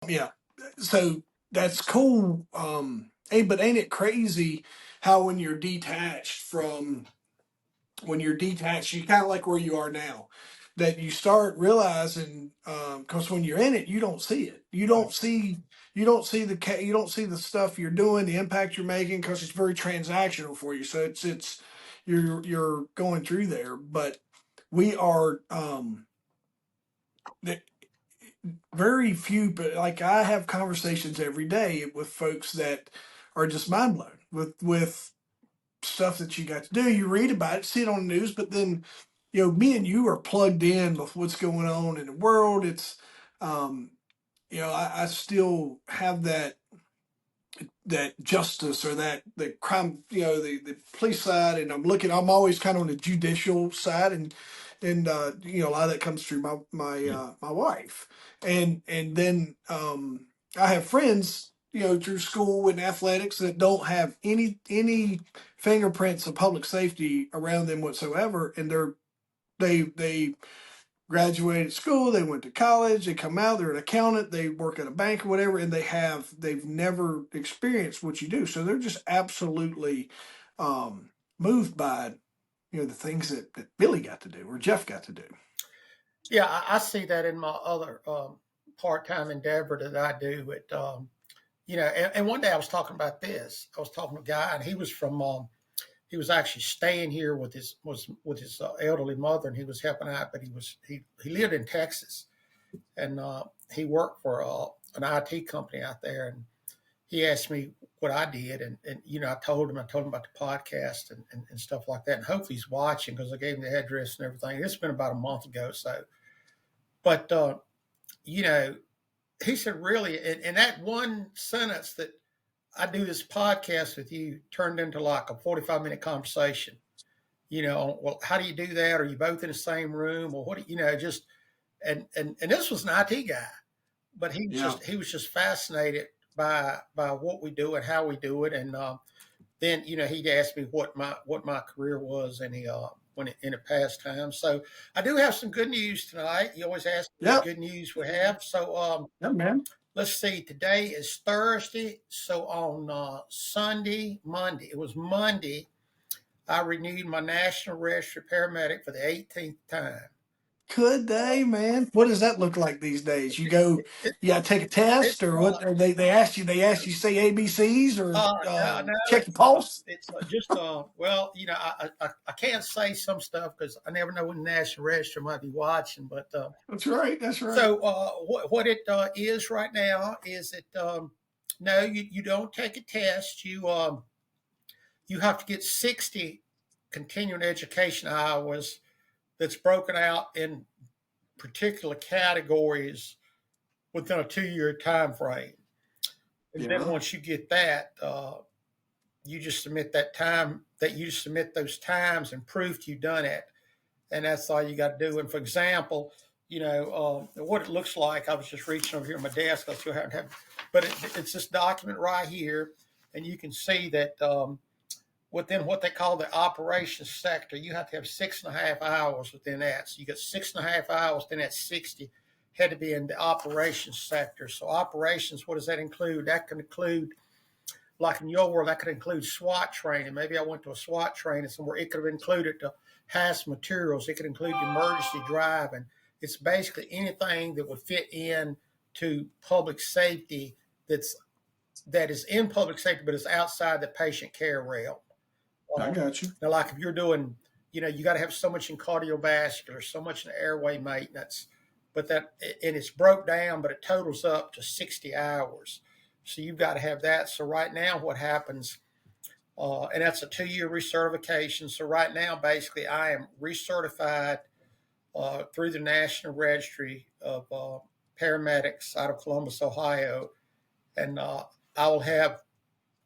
Yeah. So that's cool. But ain't it crazy how when you're detached, you kind of like where you are now, that you start realizing, because when you're in it, you don't see it. Right. You don't see the stuff you're doing, the impact you're making, because it's very transactional for you. So it's you're going through there, but we are the- very few. But like I have conversations every day with folks that are just mind blown with stuff that you got to do. You read about it, see it on the news, but then, me and you are plugged in with what's going on in the world. Um, I still have that justice or that the crime, the police side, and I'm always kind of on the judicial side, and a lot of that comes through my wife, and then I have friends, through school and athletics that don't have any fingerprints of public safety around them whatsoever, and they graduated school, they went to college, they come out, they're an accountant, they work at a bank or whatever, and they've never experienced what you do. So they're just absolutely moved by the things that Billy got to do or Jeff got to do. Yeah, I see that in my other part-time endeavor that I do. And one day I was talking about this. I was talking to a guy, and he was from he was actually staying here with his elderly mother, and he was helping out. But he lived in Texas, and he worked for an IT company out there. And he asked me what I did, and I told him about the podcast and stuff like that. And hopefully he's watching, because I gave him the address and everything. It's been about a month ago, so. But you know, he said, really, in that one sentence, that I do this podcast with you turned into like a 45-minute conversation. Well, how do you do that? Are you both in the same room, or what? Just and this was an IT guy, but Yeah. he was just fascinated by what we do and how we do it. And then he'd ask me what my career was, and he in the past time. So I do have some good news tonight. You always ask me what Yep. good news we have. So Yep, man. let's see. Today is Thursday. So on Monday, it was Monday, I renewed my National Registry Paramedic for the 18th time. Good day, man. What does that look like these days? It, You gotta take a it's test, or what? Or they ask you say ABCs, or no, check your pulse. it's just well, I can't say some stuff because I never know when the National Register might be watching. But That's right. That's right. so what it is right now is that no, you don't take a test. You have to get 60 continuing education hours that's broken out in particular categories within a 2-year time frame. And then Yeah. once you get that, you just submit those times and proof you've done it, and that's all you got to do. And for example, what it looks like. I was just reaching over here at my desk. I still haven't had, but it's this document right here, and you can see that within what they call the operations sector, you have to have 6.5 hours within that. So you got 6.5 hours, then that 60 had to be in the operations sector. So operations, what does that include? That can include, like in your world, that could include SWAT training. Maybe I went to a SWAT training somewhere. It could have included the HACCP materials. It could include emergency driving. It's basically anything that would fit in to public safety that is in public safety, but is outside the patient care realm. I got you. Now, like if you're doing, you got to have so much in cardiovascular, so much in airway maintenance, and it's broke down, but it totals up to 60 hours. So you've got to have that. So right now, what happens, and that's a 2-year recertification. So right now, basically, I am recertified through the National Registry of Paramedics out of Columbus, Ohio, and I will have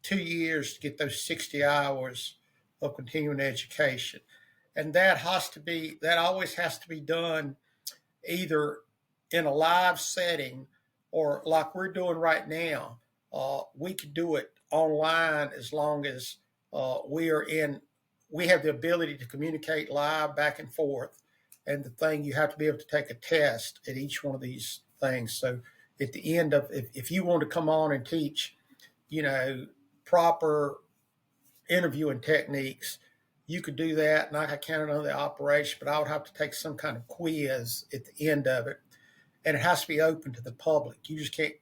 2 years to get those 60 hours of continuing education. And that always has to be done either in a live setting, or like we're doing right now. We could do it online as long as we have the ability to communicate live back and forth. And the thing, you have to be able to take a test at each one of these things. So at the end of, if you want to come on and teach, proper interviewing techniques, you could do that, and I could count it on the operation, but I would have to take some kind of quiz at the end of it, and it has to be open to the public. You just can't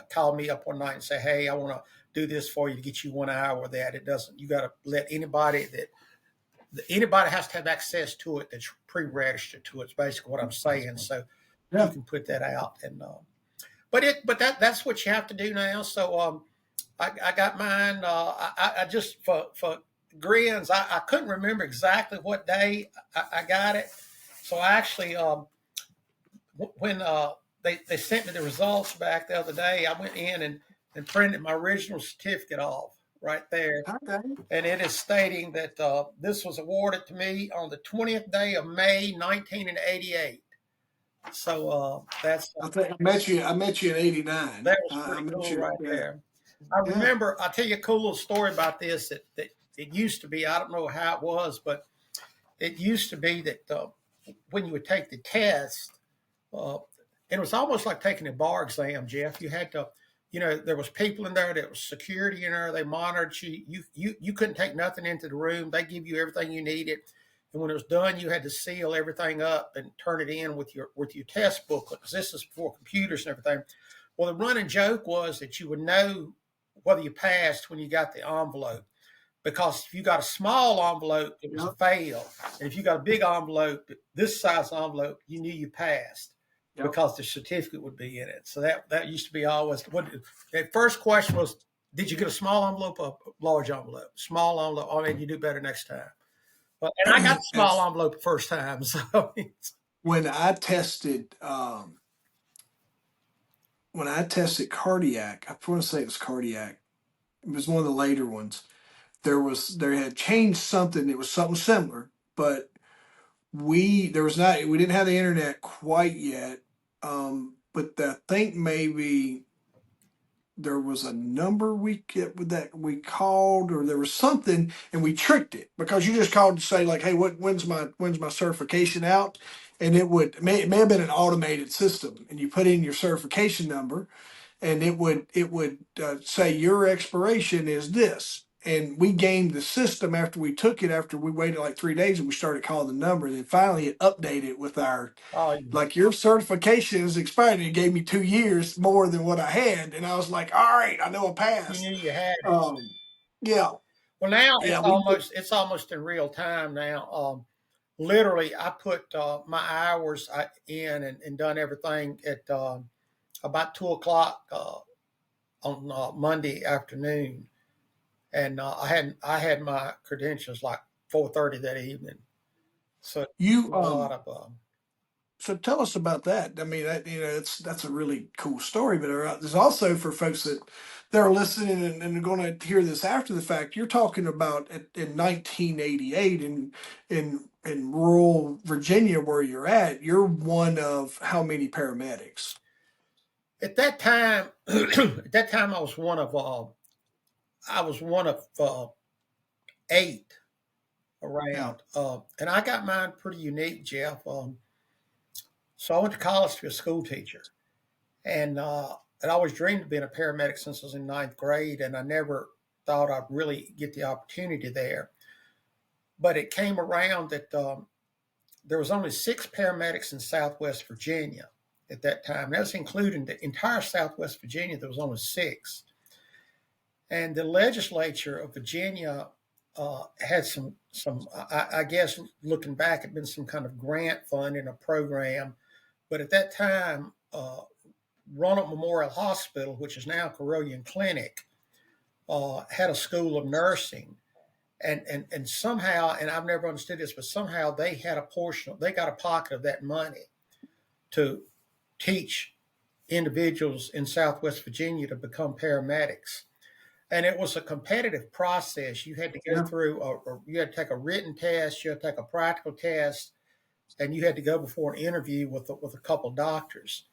call me up one night and say, hey, I want to do this for you to get you 1 hour with that. It doesn't. You got to let anybody has to have access to it that's pre-registered to it. It's basically what I'm saying. So you can put that out, and but that's what you have to do now. So I got mine. I just for grins. I couldn't remember exactly what day I got it. So I actually when they sent me the results back the other day, I went in and printed my original certificate off right there. Okay. And it is stating that this was awarded to me on the 20th day of May, 1988. So that's. I think I met you in '89. That was pretty cool right there. I remember. I'll tell you a cool little story about this. That it used to be. I don't know how it was, but it used to be that when you would take the test, it was almost like taking a bar exam, Jeff. You had to. There was people in there. There was security in there. They monitored you. You couldn't take nothing into the room. They give you everything you needed, and when it was done, you had to seal everything up and turn it in with your test booklet, because this is before computers and everything. Well, the running joke was that you would know whether you passed when you got the envelope, because if you got a small envelope, it was a fail, and if you got a big envelope, this size envelope, you knew you passed. Because the certificate would be in it. So that used to be always the first question was, did you get a small envelope or a large envelope? Small envelope. I mean, you do better next time. And I got the small envelope the first time. So when I tested cardiac, I want to say it was cardiac. It was one of the later ones. There had changed something. It was something similar, but we didn't have the internet quite yet. But I think maybe there was a number we called, or there was something, and we tricked it, because you just called to say like, hey, when's my certification out, and it may have been an automated system, and you put in your certification number, and it would say your expiration is this. And we gamed the system after we took it, after we waited like 3 days, and we started calling the number. And then finally it updated with our, like, your certification is expired. And it gave me 2 years more than what I had. And I was like, all right, I know I passed. You knew you had it. Yeah. Well, now it's almost in real time now. Literally, I put my hours in and done everything at about 2:00 on Monday afternoon. And I had my credentials like 4:30 that evening. So so tell us about that. I mean, that's a really cool story. But there's also, for folks that are listening and are going to hear this after the fact, you're talking about in 1988 in rural Virginia, where you're at. You're one of how many paramedics? At that time, I was one of 8 around, and I got mine pretty unique, Jeff. So I went to college to be a school teacher, and I always dreamed of being a paramedic since I was in 9th grade, and I never thought I'd really get the opportunity there. But it came around that there was only 6 paramedics in Southwest Virginia at that time. That was including the entire Southwest Virginia. There was only 6. And the legislature of Virginia had some I guess looking back, had been some kind of grant funding, a program. But at that time, Ronald Memorial Hospital, which is now Carolian Clinic, had a school of nursing. And somehow, and I've never understood this, but somehow they got a pocket of that money to teach individuals in Southwest Virginia to become paramedics. And it was a competitive process. You had to go through, you had to take a written test, you had to take a practical test, and you had to go before an interview with a couple doctors.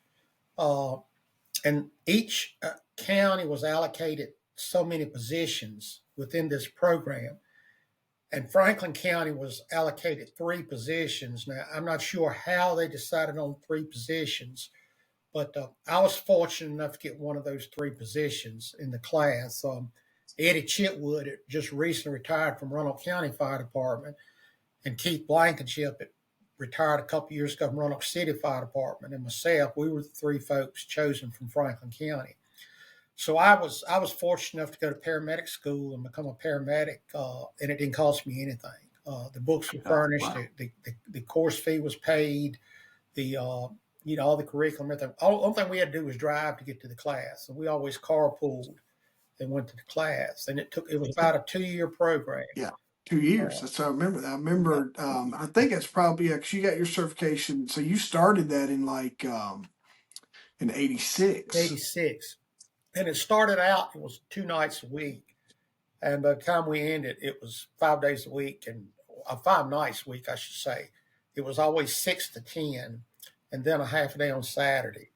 And each county was allocated so many positions within this program. And Franklin County was allocated 3 positions. Now, I'm not sure how they decided on 3 positions, But I was fortunate enough to get one of those three positions in the class. Eddie Chitwood had just recently retired from Roanoke County Fire Department, and Keith Blankenship had retired a couple years ago from Roanoke City Fire Department, and myself, we were the three folks chosen from Franklin County. So I was fortunate enough to go to paramedic school and become a paramedic, and it didn't cost me anything. The books were furnished, Wow. the course fee was paid, the all the curriculum, everything. Only thing we had to do was drive to get to the class, and we always carpooled and went to the class. And it was about a 2-year program. Yeah, 2 years. Uh, That's how I remember that. I remember. I think it's probably because you got your certification. So you started that in like in '86. 86. And it started out, it was 2 nights a week. And by the time we ended, it was 5 days a week and 5 nights a week, I should say. It was always 6 to 10, and then a half a day on Saturday.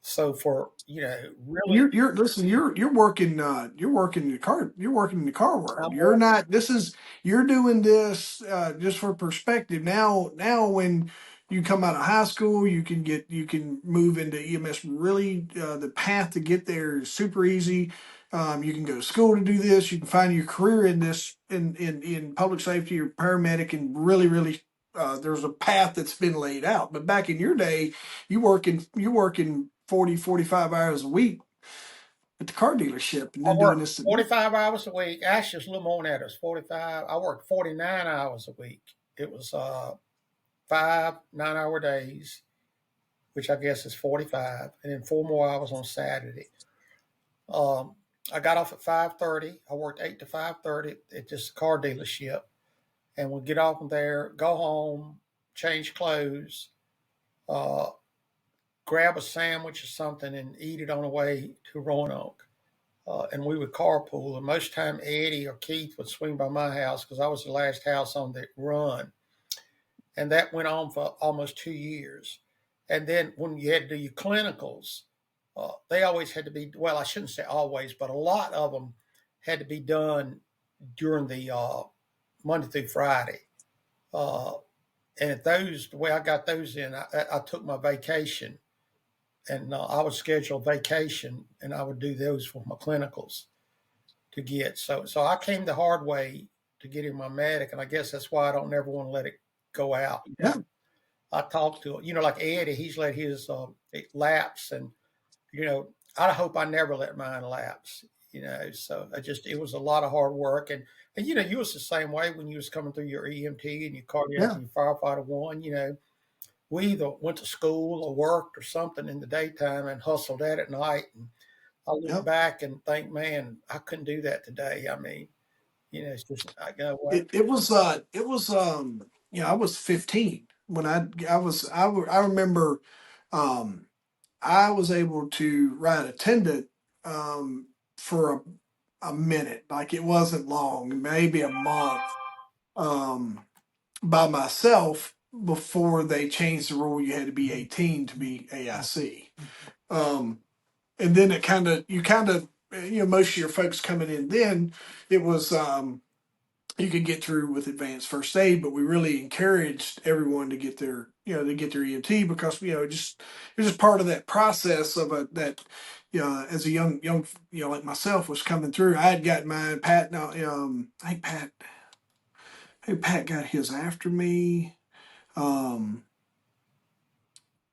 So for, really, You're listen. You're working in the car. You're working in the car world. I'm You're working. not. This is you're doing this just for perspective. Now when you come out of high school, you can move into EMS. Really, the path to get there is super easy. You can go to school to do this. You can find your career in this in public safety or paramedic, and really there's a path that's been laid out. But back in your day, you working 40 45 hours a week at the car dealership and I then doing worked this. 45 hours a week. Actually, it's a little more than that. It was 45. I worked 49 hours a week. It was 5 9-hour days, which I guess is 45, and then 4 more hours on Saturday. Um, I got off at 5:30. I worked 8 to 5:30 at this car dealership, and we'd get off from there, go home, change clothes, uh, grab a sandwich or something, and eat it on the way to Roanoke. And we would carpool. And most time Eddie or Keith would swing by my house because I was the last house on the run. And that went on for almost 2 years. And then when you had to do your clinicals, they always had to be, well, I shouldn't say always, but a lot of them had to be done during the Monday through Friday. And the way I got those in, I took my vacation, and I would schedule vacation, and I would do those for my clinicals to get. So I came the hard way to get in my medic, and I guess that's why I don't never want to let it go out. Yeah. I talked to, like Eddie, he's let his lapse, and I hope I never let mine lapse. So it was a lot of hard work, and you was the same way when you was coming through your EMT and your cardiac Yeah. and your firefighter one. We either went to school or worked or something in the daytime and hustled at night. And I look Yep. back and think, man, I couldn't do that today. I mean, it's just I go, well, I was 15 when I remember I was able to ride attendant for a minute. Like it wasn't long, maybe a month, by myself before they changed the rule. You had to be 18 to be AIC. And then most of your folks coming in then, it was, you could get through with advanced first aid, but we really encouraged everyone to get their EMT because, it was just part of that process of as a young, like myself was coming through. I had got mine. Pat, no, I think Pat got his after me. Um,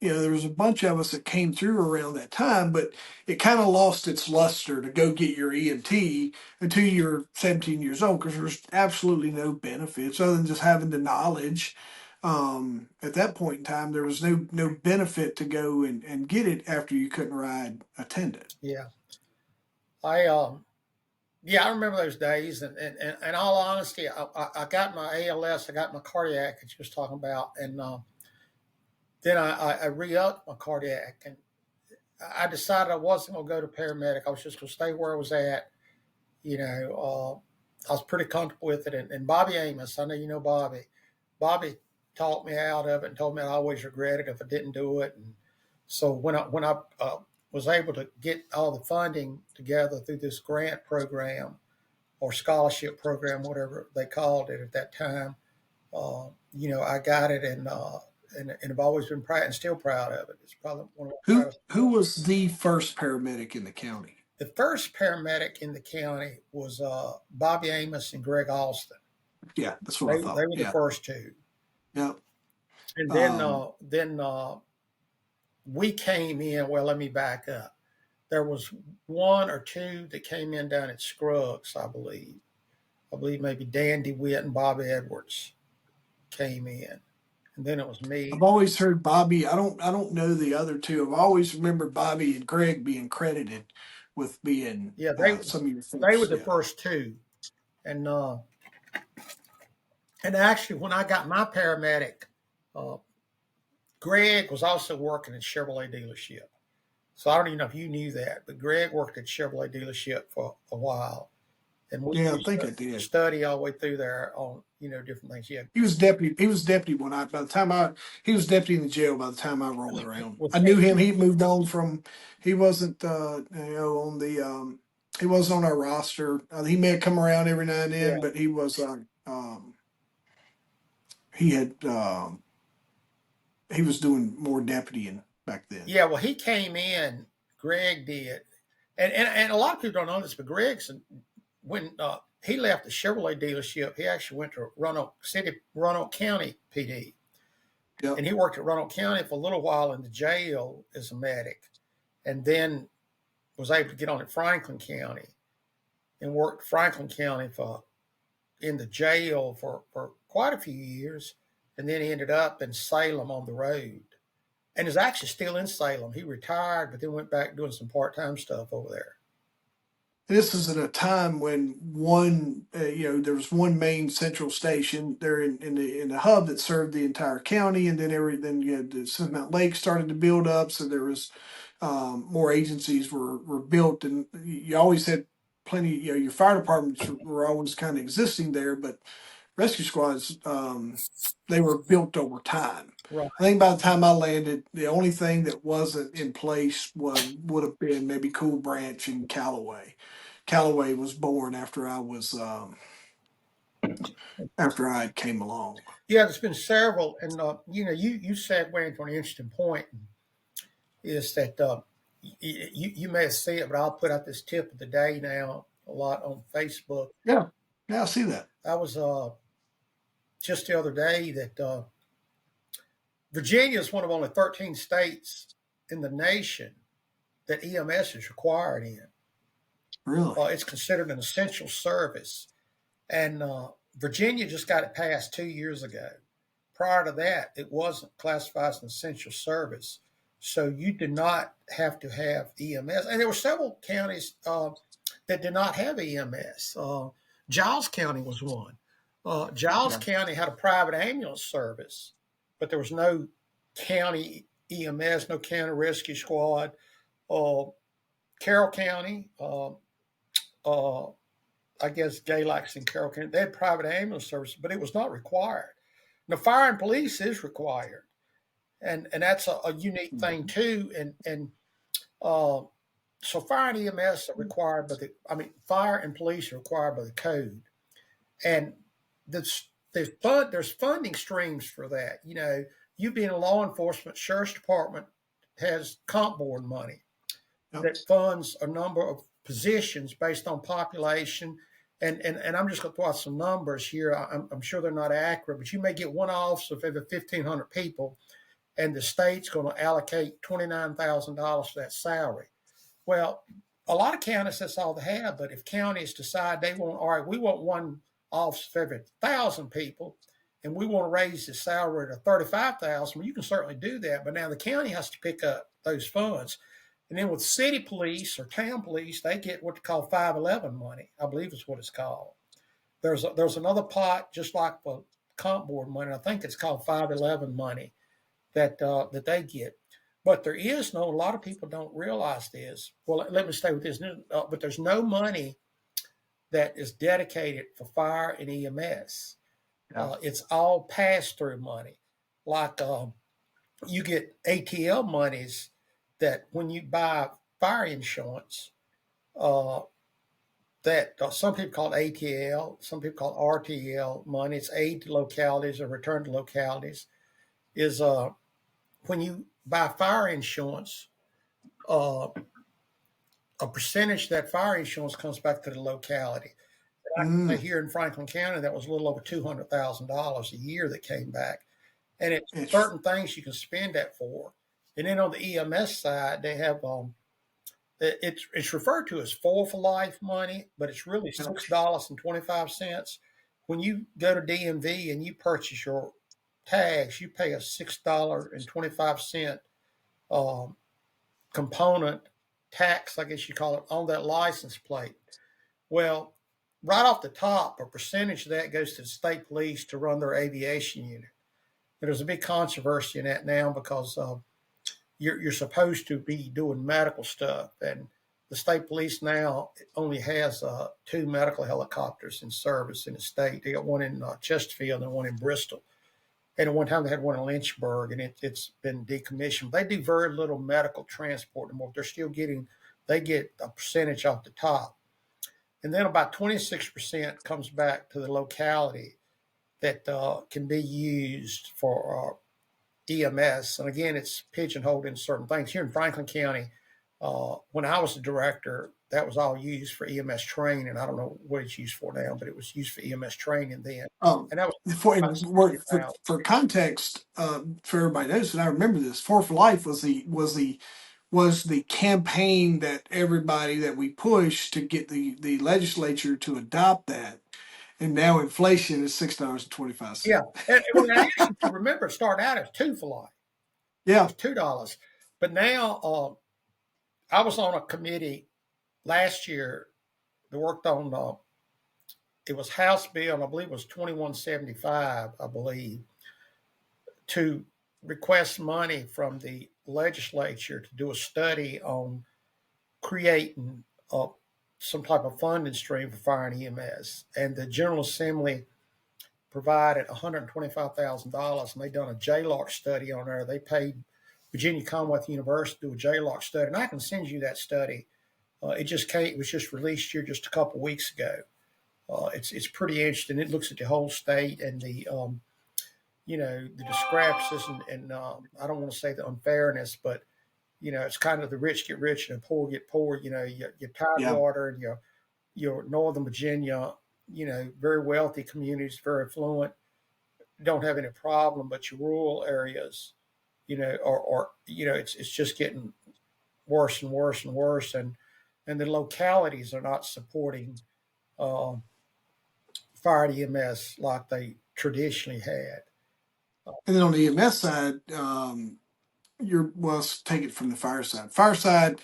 there was a bunch of us that came through around that time, but it kind of lost its luster to go get your EMT until you're 17 years old because there's absolutely no benefits other than just having the knowledge. At that point in time, there was no benefit to go and get it after you couldn't ride attendant. yeah, I yeah, I remember those days. And in all honesty, I got my ALS, I got my cardiac that you was talking about, and then I re-upped my cardiac, and I decided I wasn't going to go to paramedic. I was just going to stay where I was at. I was pretty comfortable with it. And Bobby Amos, I know you know Bobby. Bobby talked me out of it and told me I always regret it if I didn't do it. And so when I was able to get all the funding together through this grant program or scholarship program, whatever they called it at that time, I got it, and and I've always been proud and still proud of it. It's probably one of my Who proudest. who was the first paramedic in the county? The first paramedic in the county was Bobby Amos and Greg Alston. Yeah, that's what I They thought. were the Yeah, first two, yeah. and Um, then we came in. Well, let me back up. There was one or two that came in down at Scruggs, I believe. I believe maybe Dan DeWitt and Bob Edwards came in, and then it was I've me. always heard Bobby. I don't know the other two. I've always remembered Bobby and Greg being credited with being Yeah, some of your they were folks. the Yeah. first two, and actually when I got my paramedic, uh, Greg was also working at Chevrolet dealership. So I don't even know if you knew that, but Greg worked at Chevrolet dealership for a while, and we Yeah, I used think to I did. study all the way through there on different things. Yeah, He was deputy. He was deputy when I. By the time I, he was deputy in the jail. By the time I rolled around, with I knew him. He moved on from. He wasn't, on the. He wasn't on our roster. He may have come around every now and yeah, then, but he was. He had. He was doing more deputying back then. yeah. Well, he came in. Greg did, and a lot of people don't know this, but Gregson, when he left the Chevrolet dealership, he actually went to Roanoke County PD, Yep. and he worked at Roanoke County for a little while in the jail as a medic, and then was able to get on at Franklin County and worked Franklin County for in the jail for quite a few years, and then he ended up in Salem on the road, and is actually still in Salem. He retired, but then went back doing some part-time stuff over there. This is at a time when there was one main central station there in the hub that served the entire county, and then you had the Smith Mountain Lake started to build up, so there was more agencies were built, and you always had plenty. Your fire departments were always kind of existing there, but rescue squads, they were built over time. Right. I think by the time I landed, the only thing that wasn't in place would have been maybe Cool Branch and Callaway. Callaway was born after I came along. Yeah, there's been several, and you said went into an interesting point. Is that you may have seen it, but I'll put out this tip of the day now a lot on Facebook. Yeah, yeah, I see that. I was just the other day that Virginia is one of only 13 states in the nation that EMS is required in. Really? It's considered an essential service, and Virginia just got it passed 2 years ago. Prior to that, it wasn't classified as an essential service, so you did not have to have EMS. And there were several counties that did not have EMS. Giles County was one. Giles County had a private ambulance service, but there was no county EMS, no county rescue squad. Carroll County, I guess Galax and Carroll County, they had private ambulance service, but it was not required. Now, fire and police is required, and that's a unique thing too. And so fire and EMS are required, fire and police are required by the code, and there's funding streams for that. You being a law enforcement, sheriff's department has comp board money that funds a number of positions based on population. And I'm just going to throw out some numbers here. I'm sure they're not accurate, but you may get one officer of every 1,500 people, and the state's going to allocate $29,000 for that salary. Well, a lot of counties, that's all they have. But if counties decide we want one officer for every 1,000 people, and we want to raise the salary to $35,000, well, you can certainly do that. But now the county has to pick up those funds. And then with city police or town police, they get what they call 511 money, I believe is what it's called. There's another pot, just like for comp board money. I think it's called 511 money that they get. But there is a lot of people don't realize this. Well, let me stay with this. But there's no money that is dedicated for fire and EMS. Yeah. It's all pass-through money. Like you get ATL monies that when you buy fire insurance, that some people call it ATL, some people call it RTL money. It's aid to localities or return to localities. is when you buy fire insurance, uh, a percentage of that fire insurance comes back to the locality. I can say Mm, here in Franklin County, that was a little over $200,000 a year that came back. And it's it's, certain things you can spend that for. And then on the EMS side, they have it's referred to as for life money, but it's really yeah. $6.25. When you go to DMV and you purchase your tags, you pay a $6.25 um, component tax, I guess you call it, on that license plate. Well, right off the top, a percentage of that goes to the state police to run their aviation unit. There's a big controversy in that now because you're supposed to be doing medical stuff, and the state police now only has two medical helicopters in service in the state. They got one in Chesterfield and one in Bristol. And at one time they had one in Lynchburg, and it's been decommissioned. They do very little medical transport anymore. They're still getting, they get a percentage off the top. And then about 26% comes back to the locality that can be used for EMS. And again, it's pigeonholed in certain things. Here in Franklin County, when I was the director, that was all used for EMS training. I don't know what it's used for now, but it was used for EMS training then. Um, And that was for, about for 60,000. for context, for everybody knows, and I remember this. For Life was the campaign that everybody that we pushed to get the legislature to adopt that, and now inflation is $6.25. Yeah. And when I actually, if you remember, it started out as two for life. It Yeah. was $2. But now I was on a committee last year that worked on it was House Bill, I believe it was 2175, I believe, to request money from the legislature to do a study on creating some type of funding stream for fire and EMS. And the General Assembly provided $125,000, and they done a JLARC study on there. They paid Virginia Commonwealth University to do a JLARC study, and I can send you that study. It just came. It was just released here just a couple of weeks ago. It's pretty interesting. It looks at the whole state and the the discrepancies and I don't want to say the unfairness, but it's kind of the rich get rich and the poor get poor. Your Yeah. Tidewater and your Northern Virginia, very wealthy communities, very affluent, don't have any problem, but your rural areas, it's just getting worse and worse and worse, and the localities are not supporting uh, fire EMS like they traditionally had. And then on the EMS side, let's take it from the fire side. Fire side,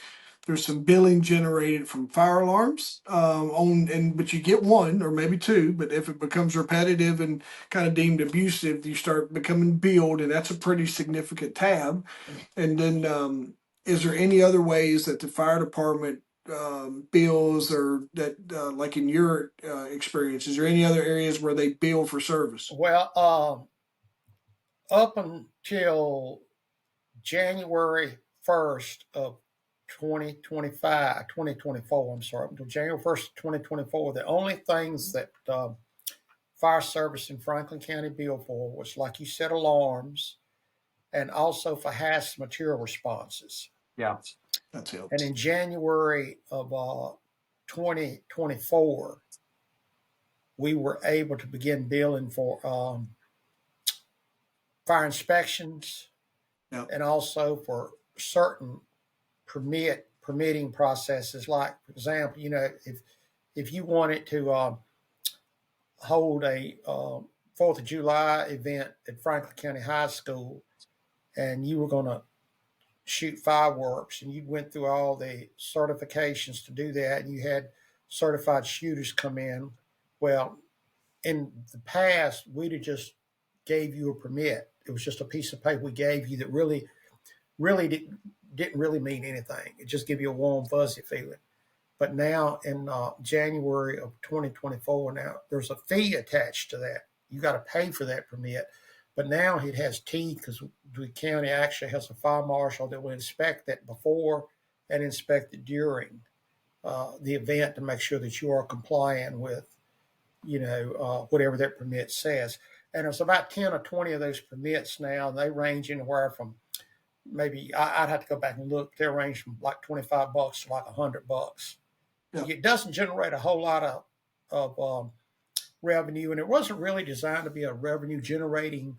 there's some billing generated from fire alarms but you get one or maybe two. But if it becomes repetitive and kind of deemed abusive, you start becoming billed, and that's a pretty significant tab. And then, is there any other ways that the fire department bills, or that, like in your experience, is there any other areas where they bill for service? Well, up until January 1st of 2024, I'm sorry, up until January 1st, 2024, the only things that fire service in Franklin County billed for was, like you said, alarms, and also for hazardous material responses. Yeah, that's And helps. in January of 2024, we were able to begin billing for fire inspections Yeah. and also for certain permitting processes. Like, for example, if you wanted to hold a 4th of July event at Franklin County High School, and you were going to shoot fireworks, and you went through all the certifications to do that, and you had certified shooters come in. Well, in the past, we'd have just gave you a permit. It was just a piece of paper we gave you that really didn't really mean anything. It just gave you a warm, fuzzy feeling. But now in January of 2024, now there's a fee attached to that. You got to pay for that permit. But now it has teeth because the county actually has a fire marshal that will inspect that before and inspect it during the event to make sure that you are complying with, whatever that permit says. And there's about 10 or 20 of those permits now. And they range anywhere from maybe, I'd have to go back and look, they range from like $25 to like $100. Yeah. It doesn't generate a whole lot of revenue, and it wasn't really designed to be a revenue generating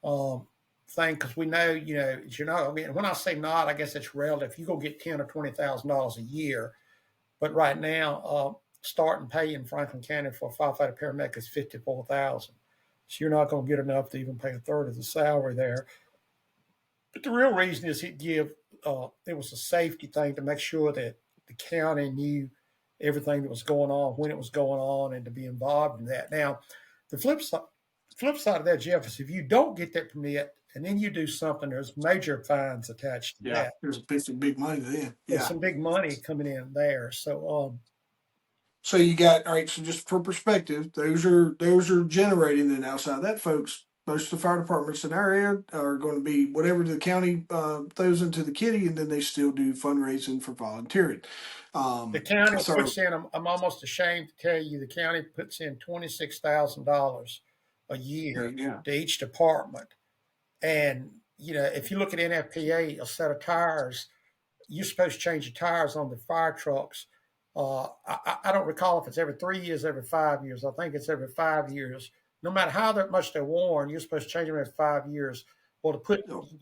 thing, because we know, you're not. I mean, when I say not, I guess it's relative. You're gonna get $10,000 or $20,000 a year, but right now, starting pay in Franklin County for a firefighter paramedic is $54,000. So you're not going to get enough to even pay a third of the salary there. But the real reason is it was a safety thing to make sure that the county knew everything that was going on, when it was going on, and to be involved in that. Now, the flip side of that, Jeff, is if you don't get that permit and then you do something, there's major fines attached to that. There's some big money there. There's some big money coming in there. So you got, all right, so just for perspective, those are generating. Then outside of that, folks, most of the fire departments in our area are going to be whatever the county throws into the kitty, and then they still do fundraising for volunteering. The county puts in, I'm almost ashamed to tell you, the county puts in $26,000 a year to each department. And, if you look at NFPA, a set of tires, you're supposed to change the tires on the fire trucks. I don't recall if it's every 3 years, every 5 years. I think it's every 5 years. No matter how much they're worn, you're supposed to change them every 5 years. Well,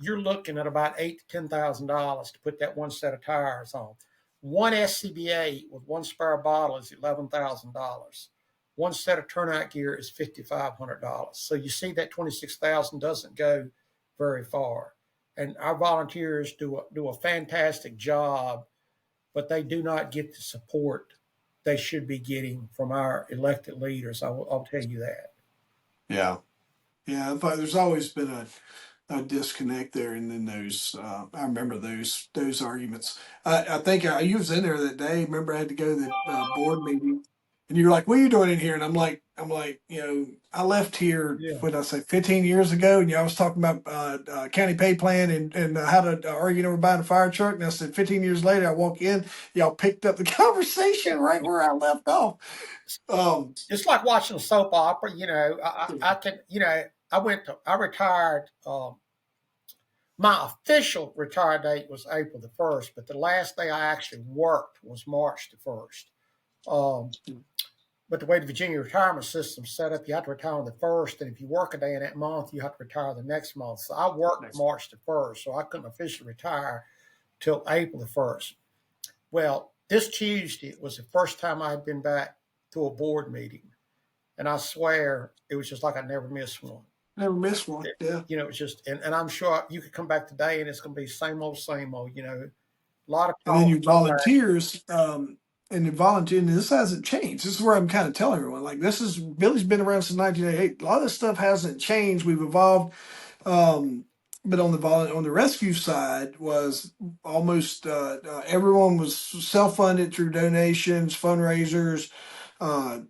you're looking at about $8,000 to $10,000 to put that one set of tires on. One SCBA with one spare bottle is $11,000. One set of turnout gear is $5,500. So you see that $26,000 doesn't go very far. And our volunteers do a fantastic job, but they do not get the support they should be getting from our elected leaders. I'll tell you that. Yeah. There's always been a disconnect there, and then those I remember those arguments. I think you was in there that day. Remember, I had to go to the board meeting, and you're like, "What are you doing in here?" And I'm like, I left here. What did I say, 15 years ago, and y'all was talking about county pay plan and how to argue over buying a fire truck. And I said, 15 years later, I walk in, y'all picked up the conversation right where I left off. It's like watching a soap opera. I retired. My official retire date was April the 1st, but the last day I actually worked was March the 1st. But the way the Virginia retirement system is set up, you have to retire on the 1st, and if you work a day in that month, you have to retire the next month. So I worked March the 1st, so I couldn't officially retire till April the 1st. Well, this Tuesday was the first time I had been back to a board meeting, and I swear it was just like I never missed one. Never missed one. Yeah. It was just, and I'm sure you could come back today and it's going to be same old. A lot of. And then your volunteers, and the volunteering, this hasn't changed. This is where I'm kind of telling everyone, like, Billy's been around since 1988. A lot of this stuff hasn't changed. We've evolved. But on the rescue side was almost everyone was self-funded through donations, fundraisers,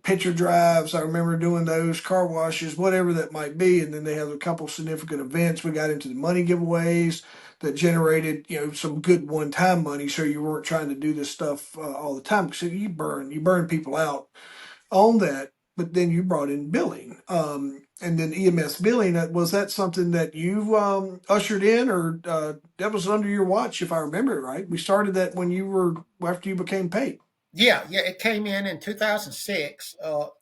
pitcher drives. I remember doing those, car washes, whatever that might be. And then they have a couple significant events. We got into the money giveaways that generated, some good one-time money. So you weren't trying to do this stuff all the time, because you burn people out on that. But then you brought in billing, and then EMS billing. Was that something that you ushered in, or that was under your watch, if I remember it right? We started that after you became paid. Yeah, it came in 2006.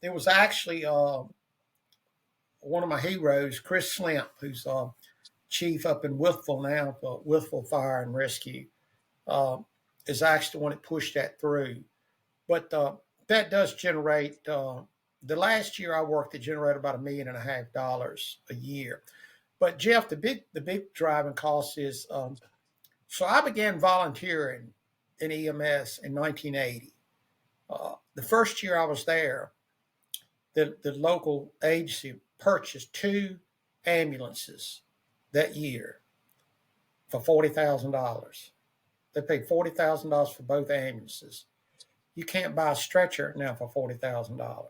It was actually one of my heroes, Chris Slimp, who's chief up in Wytheville now for Wytheville Fire and Rescue, is actually the one that pushed that through. But that does generate. The last year I worked, it generated about $1.5 million a year. But Jeff, the big driving cost is. So I began volunteering in EMS in 1980. The first year I was there, the local agency purchased 2 ambulances that year for $40,000. They paid $40,000 for both ambulances. You can't buy a stretcher now for $40,000.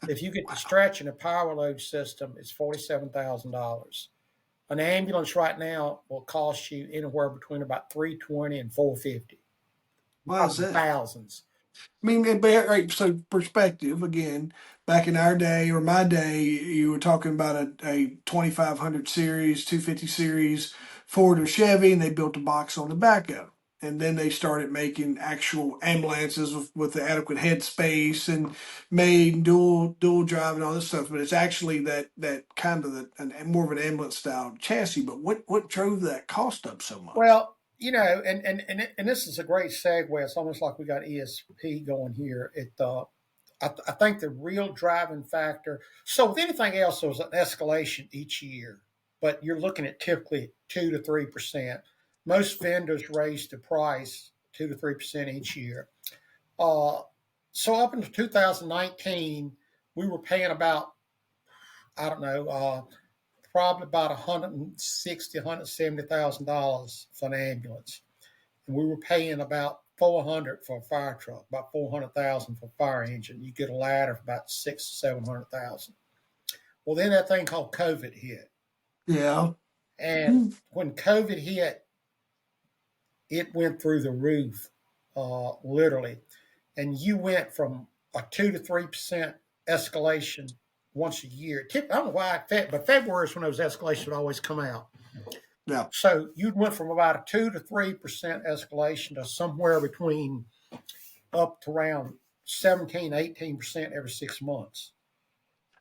If you get the stretcher and a power load system, it's $47,000. An ambulance right now will cost you anywhere between about $320 and $450. Why is that? Thousands. I mean, but, right, so perspective again, back in our day or my day, you were talking about a 2500 series, 250 series Ford or Chevy, and they built a box on the back of it. And then they started making actual ambulances with the adequate headspace and made dual drive and all this stuff. But it's actually that kind of more of an ambulance style chassis. But what drove that cost up so much? Well, and this is a great segue. It's almost like we got ESP going here. I think the real driving factor. So with anything else, there's an escalation each year, but you're looking at typically 2 to 3%. Most vendors raise the price 2 to 3% each year. Uh, so up until 2019, we were paying about, I don't know, probably about 160, $170,000 for an ambulance, and we were paying about 400 for a fire truck, about 400,000 for a fire engine. You get a ladder for about 600,000 to 700,000. Well, then that thing called COVID hit, Yeah. and when COVID hit, it went through the roof, literally, and you went from a 2 to 3% escalation once a year. I don't know why, but February is when those escalations would always come out. Yeah. So you went from about a 2 to 3% escalation to somewhere between up to around 17, 18% every 6 months.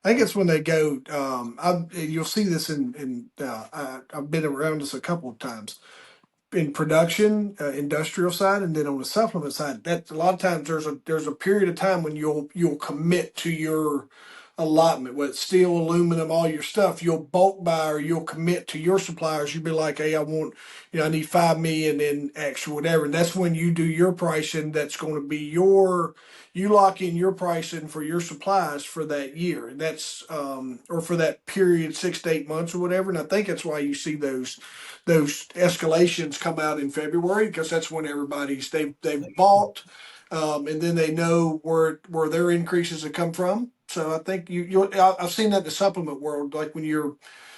I think it's when they go. You'll see this I've been around this a couple of times in production, industrial side, and then on the supplement side. That a lot of times there's a period of time when you'll commit to your allotment, whether it's steel, aluminum, all your stuff. You'll bulk buy or you'll commit to your suppliers. You'll be like, hey, I want, I need 5 million in X or whatever, and that's when you do your pricing. That's going to be you lock in your pricing for your supplies for that year, and that's or for that period, 6 to 8 months or whatever. And I think that's why you see those escalations come out in February because that's when they've bought, and then they know where their increases have come from. So I think I've seen that in the supplement world, like when your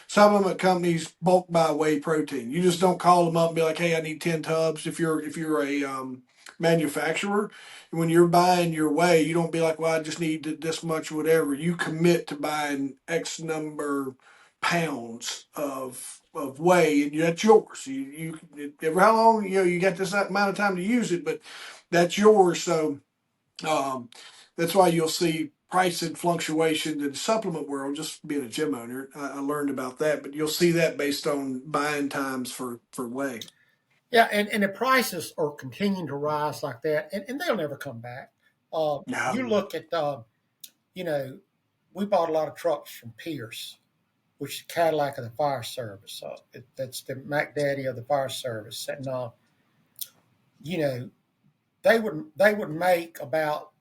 supplement companies bulk buy whey protein, you just don't call them up and be like, "Hey, I need 10 tubs." If you're a manufacturer, when you're buying your whey, you don't be like, "Well, I just need this much, or whatever." You commit to buying X number pounds of whey, and that's yours. Ever how long you got this amount of time to use it, but that's yours. So um, that's why you'll see price and fluctuations in the supplement world. Just being a gym owner, I learned about that, but you'll see that based on buying times for whey. Yeah, and the prices are continuing to rise like that, and they'll never come back. You No. look at, you know, we bought a lot of trucks from Pierce, which is Cadillac of the fire service. That's the Mac Daddy of the fire service, and you know, they would make about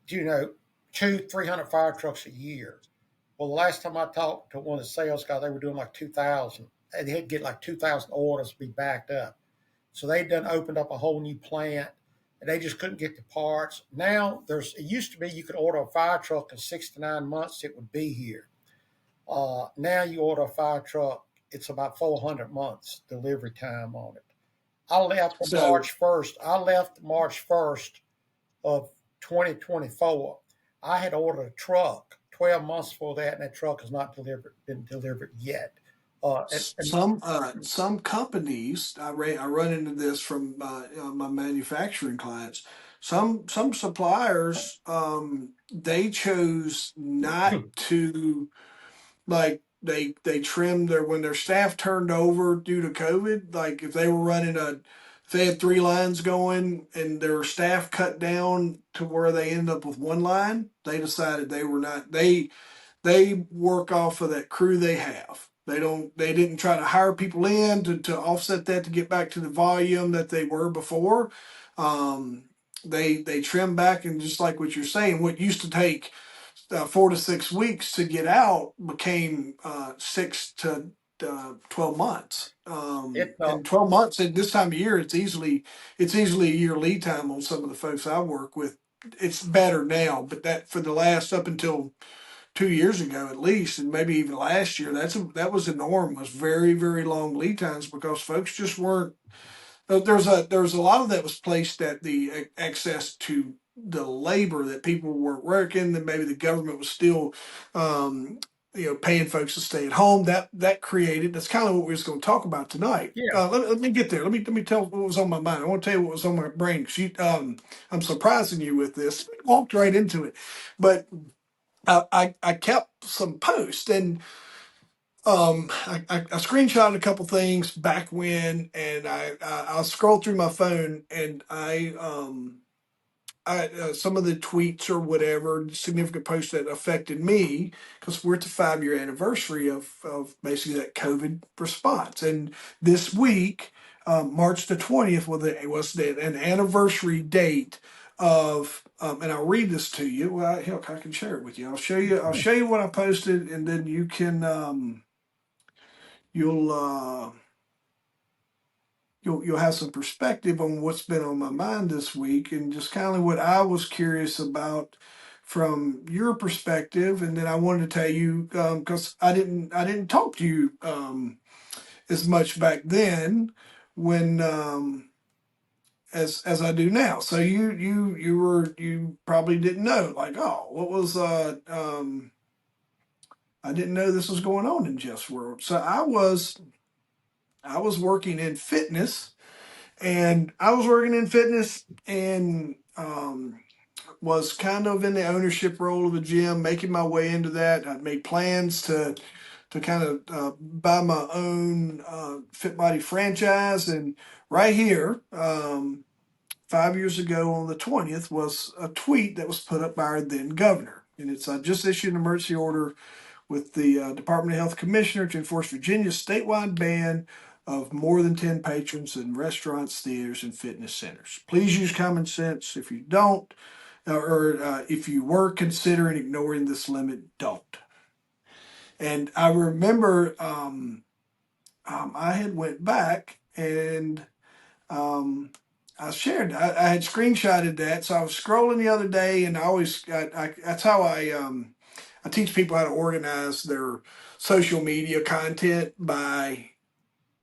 you know 200-300 fire trucks a year. Well, the last time I talked to one of the sales guys, they were doing like 2,000. And they had to get like 2,000 orders to be backed up. So they done opened up a whole new plant, and they just couldn't get the parts. Now it used to be you could order a fire truck in 6 to 9 months, it would be here. Now you order a fire truck, it's about 400 months delivery time on it. I left So March 1st. I left March 1st of 2024. I had ordered a truck 12 months before that, and that truck has not been delivered yet. And some companies, I run into this from my manufacturing clients. Some suppliers, they chose not to, like they trimmed their when their staff turned over due to COVID. Like if they were running if they had 3 lines going and their staff cut down to where they end up with 1 line, they decided they were not they work off of that crew they have. They didn't try to hire people in to offset that to get back to the volume that they were before. Um, they trim back, and just like what you're saying, what used to take 4 to 6 weeks to get out became 6 to 12 months. it And 12 months at this time of year, it's easily a year lead time on some of the folks I work with. It's better now, but that for the last up until 2 years ago at least, and maybe even last year, that was the norm, was very, very long lead times because folks just weren't there's a lot of that was placed at the access to the labor that people weren't working, that maybe the government was still, um, paying folks to stay at home. That created. That's kind of what we was going to talk about tonight. Yeah. Let me get there. Let me tell what was on my mind. I want to tell you what was on my brain. I'm surprising you with this. Walked right into it, but I kept some posts and I screenshotted a couple things back when, and I scrolled through my phone, and I some of the tweets or whatever significant posts that affected me because we're at the 5 year anniversary of basically that COVID response, and this week, March the 20th an anniversary date of. And I'll read this to you. Well, heck, I can share it with you. I'll show you. I'll show you what I posted, and then you can. You'll you'll have some perspective on what's been on my mind this week and just kind of what I was curious about from your perspective. And then I wanted to tell you because I didn't talk to you as much back then when as I do now. So you probably didn't know, like, oh, what was I didn't know this was going on in Jeff's world. So I was working in fitness, and I was working in fitness and was kind of in the ownership role of a gym, making my way into that. I made plans to kind of buy my own Fit Body franchise. And right here, 5 years ago on the 20th, was a tweet that was put up by our then governor. And it's I just issued an emergency order with the Department of Health Commissioner to enforce Virginia's statewide ban of more than 10 patrons in restaurants, theaters, and fitness centers. Please use common sense. If you don't, or if you were considering ignoring this limit, don't. And I remember I had went back and I had screenshotted that. So I was scrolling the other day, and that's how I teach people how to organize their social media content by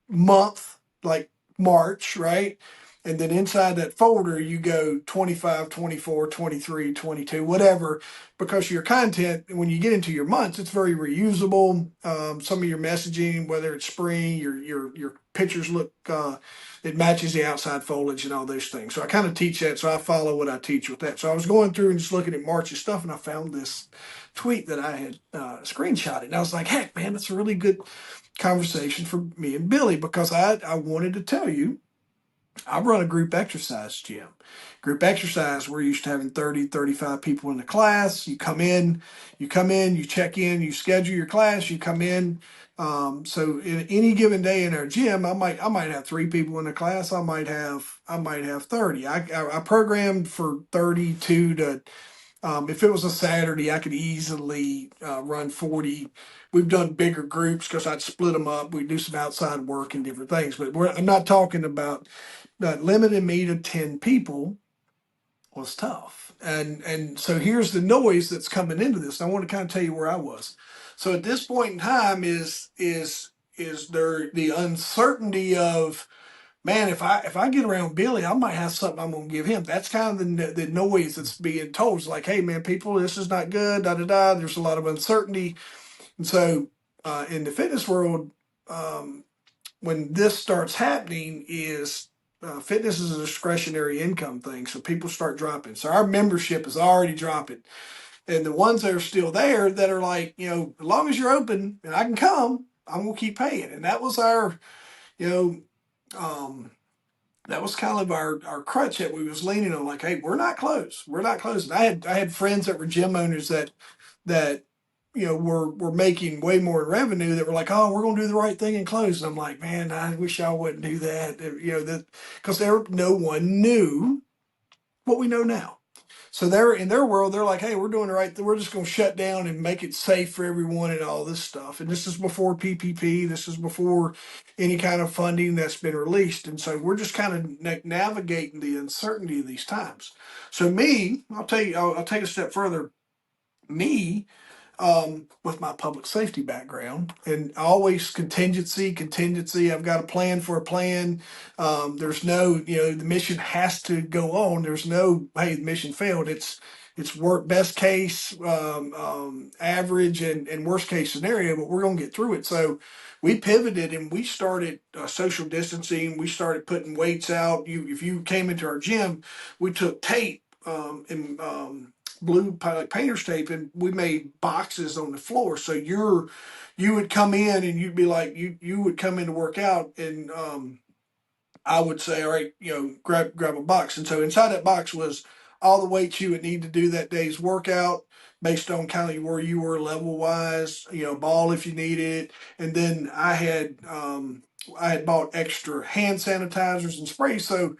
month, like March, right? And then inside that folder, you go 25, 24, 23, 22, whatever, because your content, when you get into your months, it's very reusable. Some of your messaging, whether it's spring, your pictures look, it matches the outside foliage and all those things. So I kind of teach that. So I follow what I teach with that. So I was going through and just looking at March's stuff, and I found this tweet that I had screenshotted. And I was like, heck, man, that's a really good conversation for me and Billy, because I wanted to tell you I run a group exercise gym. Group exercise, we're used to having 30, 35 people in the class. You check in, you schedule your class, you come in. So in any given day in our gym, I might have 3 people in the class. I might have 30. I programmed for 32 to if it was a Saturday, I could easily run 40. We've done bigger groups because I'd split them up. We do some outside work and different things. But I'm not talking about limiting me to 10 people was tough. And so here's the noise that's coming into this. I want to kind of tell you where I was. So at this point in time is there the uncertainty of, man, if I get around Billy, I might have something I'm gonna give him. That's kind of the noise that's being told. It's like, hey man, people, this is not good. Da da da. There's a lot of uncertainty, and so in the fitness world, um, when this starts happening, is fitness is a discretionary income thing. So people start dropping. So our membership is already dropping, and the ones that are still there that are like, as long as you're open and I can come, I'm gonna keep paying. And that was our, you know. Um, that was kind of our crutch that we was leaning on, like, hey, we're not closed, we're not closing. I had friends that were gym owners that were making way more in revenue, that were like, oh, we're gonna do the right thing and close. And I'm like, man, I wish I wouldn't do that. That because no one knew what we know now. So they're in their world, they're like, hey, we're doing the right thing. We're just going to shut down and make it safe for everyone and all this stuff. And this is before PPP. This is before any kind of funding that's been released. And so we're just kind of navigating the uncertainty of these times. So me, I'll tell you, I'll take a step further. Me, with my public safety background, and always contingency. I've got a plan for a plan. There's no, the mission has to go on. There's no, hey, the mission failed. It's work best case, average, and worst case scenario, but we're going to get through it. So we pivoted and we started social distancing. We started putting weights out. If you came into our gym, we took tape and blue painter's tape, and we made boxes on the floor. So you would come in and you'd be like, you would come in to work out, and I would say, all right, grab a box. And so inside that box was all the weights you would need to do that day's workout based on kind of where you were level wise, ball if you needed it. And then I had bought extra hand sanitizers and sprays. So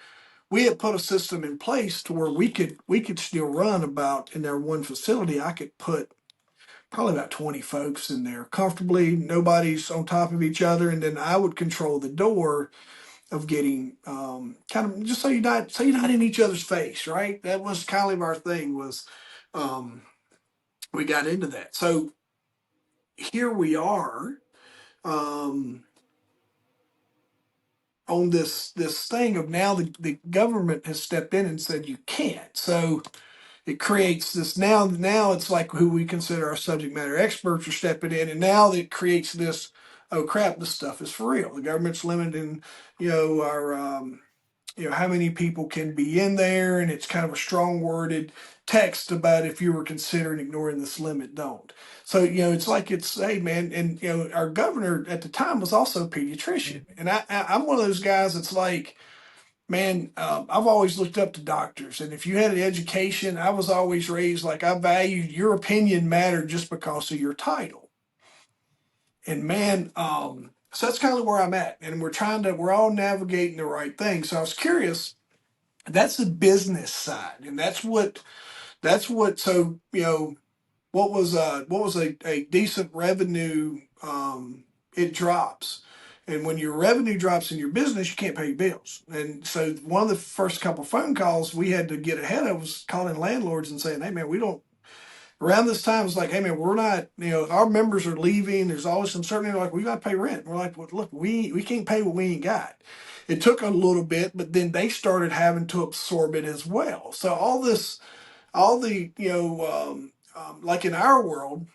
we had put a system in place to where we could still run about, in their one facility, I could put probably about 20 folks in there comfortably. Nobody's on top of each other. And then I would control the door of getting kind of just so you're not in each other's face, right? That was kind of our thing, was we got into that. So here we are um, on this thing of now the government has stepped in and said you can't. So it creates this now it's like who we consider our subject matter experts are stepping in, and now it creates this, oh crap, this stuff is for real. The government's limiting our how many people can be in there, and it's kind of a strong worded text about if you were considering ignoring this limit, don't. So it's like, it's, hey man, and our governor at the time was also a pediatrician, and I'm one of those guys that's like, man, I've always looked up to doctors, and if you had an education, I was always raised like I valued your opinion mattered just because of your title. And man, so that's kind of where I'm at, and we're all navigating the right thing. So I was curious. That's the business side, and that's what. So what was a decent revenue? It drops. And when your revenue drops in your business, you can't pay your bills. And so one of the first couple phone calls we had to get ahead of was calling landlords and saying, hey man, we don't, around this time, it's like, hey man, we're not, our members are leaving. There's always uncertainty. They're like, we got to pay rent. We're like, well, look, we can't pay what we ain't got. It took a little bit, but then they started having to absorb it as well. So all the, like in our world,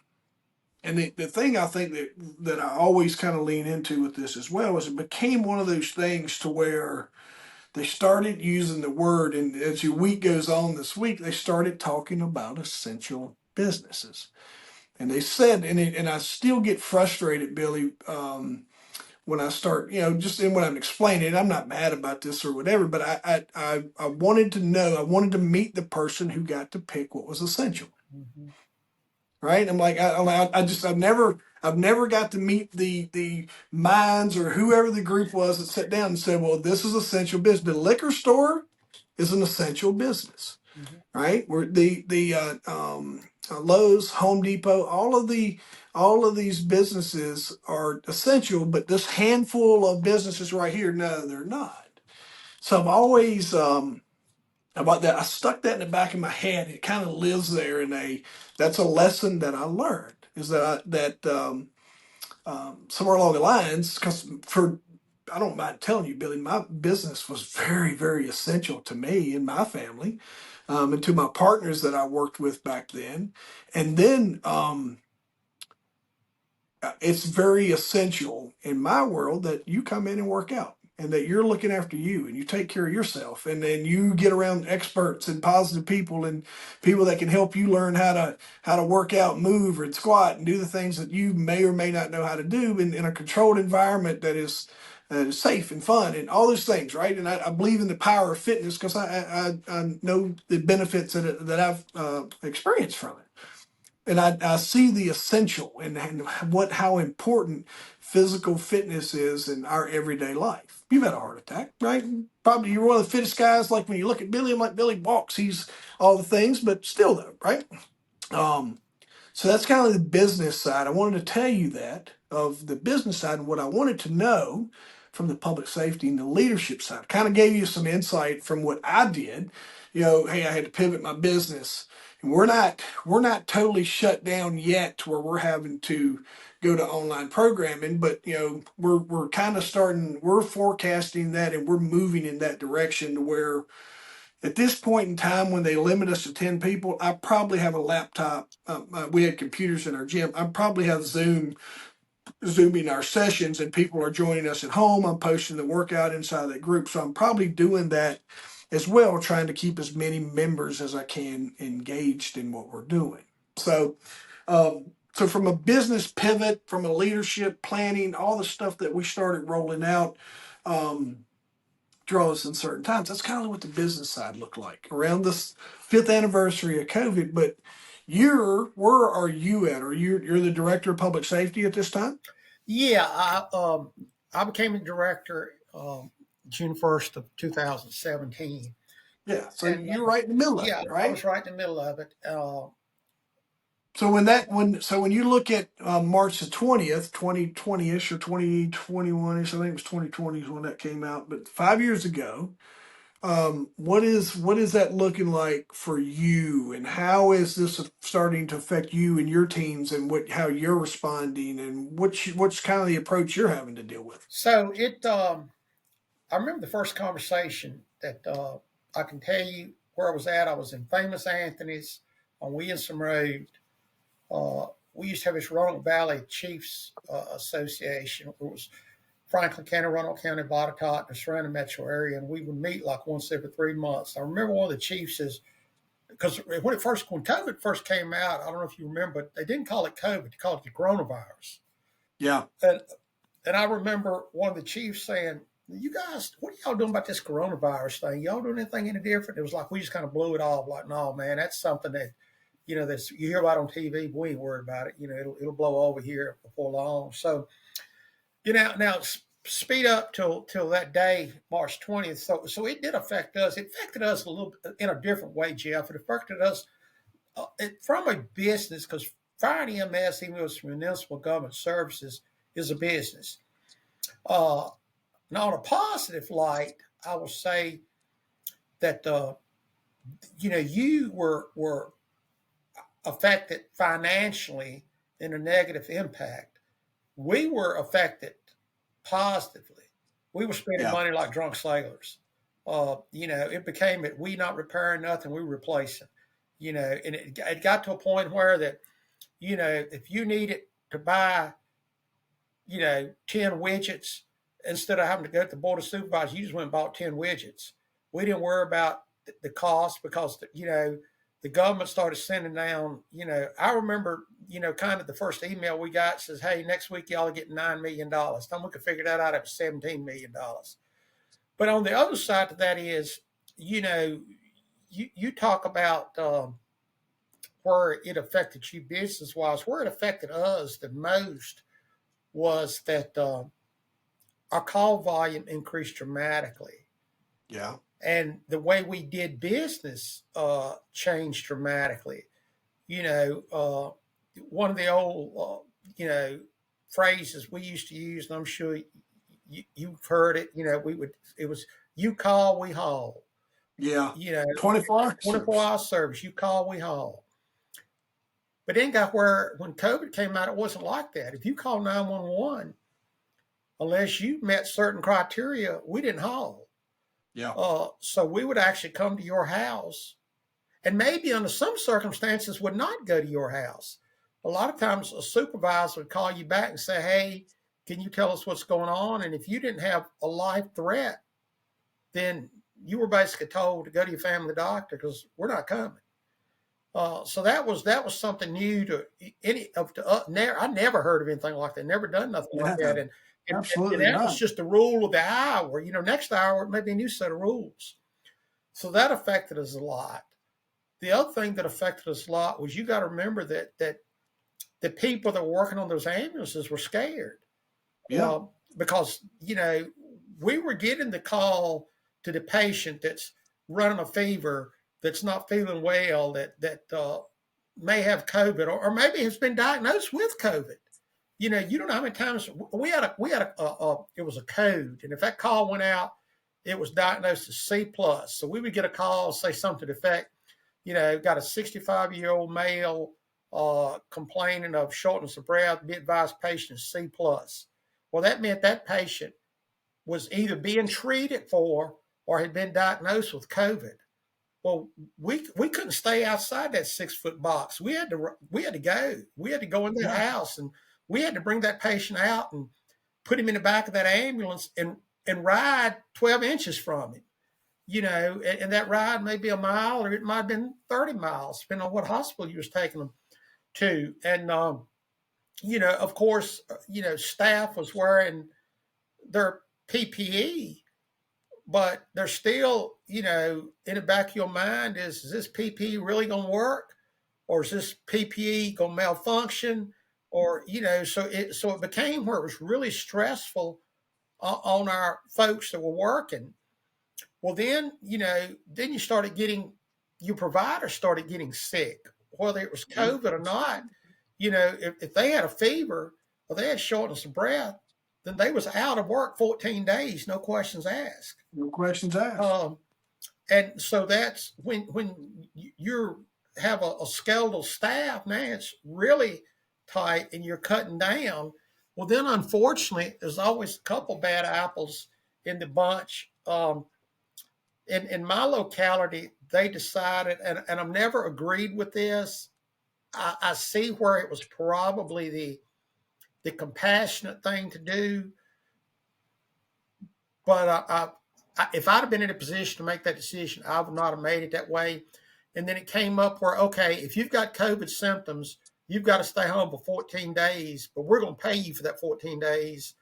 and the thing I think that I always kind of lean into with this as well is it became one of those things to where they started using the word, and as your week goes on this week, they started talking about essential businesses. And they said, and I still get frustrated, Billy, when I start, just in what I'm explaining. And I'm not mad about this or whatever, but I wanted to know, I wanted to meet the person who got to pick what was essential. Mm-hmm. Right? I'm like, I've never got to meet the minds or whoever the group was that sat down and said, well, this is essential business. The liquor store is an essential business, Mm-hmm. right? Where the Lowe's, Home Depot, all of these businesses are essential, but this handful of businesses right here, no, they're not. So I've always about that. I stuck that in the back of my head. It kind of lives there, and that's a lesson that I learned, is that somewhere along the lines, because I don't mind telling you, Billy, my business was very, very essential to me and my family, and to my partners that I worked with back then. And then it's very essential in my world that you come in and work out, and that you're looking after you and you take care of yourself, and then you get around experts and positive people and people that can help you learn how to work out, move, and squat and do the things that you may or may not know how to do in a controlled environment that is safe and fun and all those things, right? And I believe in the power of fitness because I know the benefits that I've experienced from it. And I see the essential and how important physical fitness is in our everyday life. You've had a heart attack, right? Probably you're one of the fittest guys. Like when you look at Billy, I'm like, Billy walks, he's all the things, but still though, right? Um, so that's kind of the business side. I wanted to tell you that of the business side and what I wanted to know from the public safety and the leadership side. Kind of gave you some insight from what I did. hey, I had to pivot my business. And we're not totally shut down yet to where we're having to go to online programming, but we're kind of starting, we're forecasting that and we're moving in that direction to where at this point in time, when they limit us to 10 people, I probably have a laptop. We had computers in our gym. I probably have Zooming our sessions, and people are joining us at home. I'm posting the workout inside that group. So I'm probably doing that as well, trying to keep as many members as I can engaged in what we're doing. So from a business pivot, from a leadership planning, all the stuff that we started rolling out, um, draws in certain times. That's kind of what the business side looked like around this fifth anniversary of COVID. But where are you at? You're the director of public safety at this time? Yeah, I became a director June 1st of 2017, Yeah. So and you're right in the middle of it, yeah, I right? was right in the middle of it. So when you look at March the 20th, 2020ish or 2021ish, I think it was 2020 is when that came out, but 5 years ago, what is that looking like for you, and how is this starting to affect you and your teams, and how you're responding, and what's kind of the approach you're having to deal with? So I remember the first conversation that I can tell you where I was at. I was in Famous Anthony's on Williamson Road. We used to have this Roanoke Valley Chiefs Association. It was Franklin County, Roanoke County, Botetourt, and the surrounding metro area, and we would meet like once every 3 months. I remember one of the chiefs is because when COVID first came out, I don't know if you remember, but they didn't call it COVID; they called it the coronavirus. Yeah. And I remember one of the chiefs saying, "You guys, what are y'all doing about this coronavirus thing? Y'all doing anything any different?" It was like we just kind of blew it off, like, "No, man, that's something that that's you hear about on TV, but we ain't worried about it. It'll blow over here before long." So now speed up till that day, March 20th. So it did affect us. It affected us a little in a different way, Jeff. It affected us from a business because fire and EMS, even though it's municipal government services, is a business. Now, on a positive light, I will say that you were affected financially in a negative impact. We were affected positively. We were spending Yeah. money like drunk sailors. It became it. We not repairing nothing. We replacing. And it got to a point where that, if you needed to buy, 10 widgets instead of having to go to the board of supervisors, you just went and bought 10 widgets. We didn't worry about the cost because, the government started sending down, I remember, kind of the first email we got says, "Hey, next week y'all are getting $9 million. Then we could figure that out. It was $17 million. But on the other side of that is, you talk about where it affected you business wise. Where it affected us the most was that our call volume increased dramatically. Yeah. And the way we did business changed dramatically. One of the old, phrases we used to use, and I'm sure you've heard it. It was you call, we haul. Yeah. You know, 24 24 hours. hour service. You call, we haul. But then got where when COVID came out, it wasn't like that. If you call 911, unless you met certain criteria, we didn't haul. Yeah. So we would actually come to your house, and maybe under some circumstances would not go to your house. A lot of times a supervisor would call you back and say, "Hey, can you tell us what's going on?" And if you didn't have a life threat, then you were basically told to go to your family doctor because we're not coming. So that was something new to any of to I never heard of anything like that. Never done nothing like Yeah. that. And Absolutely that was not. just the rule of the hour. Next hour it may be a new set of rules. So that affected us a lot. The other thing that affected us a lot was you got to remember that the people that were working on those ambulances were scared Yeah. because we were getting the call to the patient that's running a fever, that's not feeling well, that may have COVID or maybe has been diagnosed with COVID. You don't know how many times we had it was a code, and if that call went out, it was diagnosed as C plus. So we would get a call, say something to the effect, got a 65-year-old male complaining of shortness of breath. Be advised, patient is C plus. Well, that meant that patient was either being treated for or had been diagnosed with COVID. Well, we couldn't stay outside that 6-foot box. We had to go. We had to go in that house, and we had to bring that patient out and put him in the back of that ambulance and ride 12 inches from him. And that ride may be a mile, or it might have been 30 miles, depending on what hospital you was taking them to. And of course, staff was wearing their PPE, but they're still, in the back of your mind is this PPE really going to work, or is this PPE going to malfunction, or so it became where it was really stressful on our folks that were working. Well, then you started getting your providers started getting sick, whether it was COVID or not. If they had a fever or they had shortness of breath, then they was out of work 14 days, no questions asked. No questions asked. And so that's when you have a skeletal staff, man, it's really tight and you're cutting down. Well, then unfortunately, there's always a couple bad apples in the bunch. In my locality, they decided, and I've never agreed with this. I see where it was probably the compassionate thing to do, but if I'd have been in a position to make that decision, I would not have made it that way. And then it came up where, okay, if you've got COVID symptoms, you've got to stay home for 14 days, but we're going to pay you for that 14 days,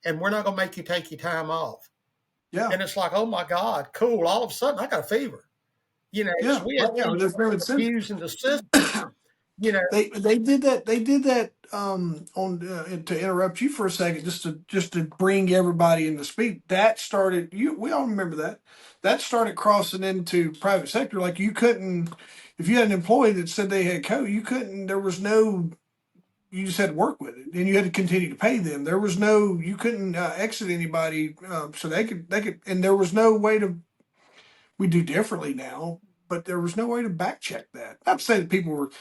and we're not going to make you take your time off. Yeah. And it's like, oh my God, cool. All of a sudden, I got a fever. So we had using the system. They did that. They did that on to interrupt you for a second, just to bring everybody in to speak. That started. We all remember that. That started crossing into private sector. Like you couldn't, if you had an employee that said they had COVID, you couldn't. There was no. You just had to work with it, and you had to continue to pay them. There was no. You couldn't exit anybody, so they could, and there was no way to. We do differently now, but there was no way to back check that. Not to say that people were.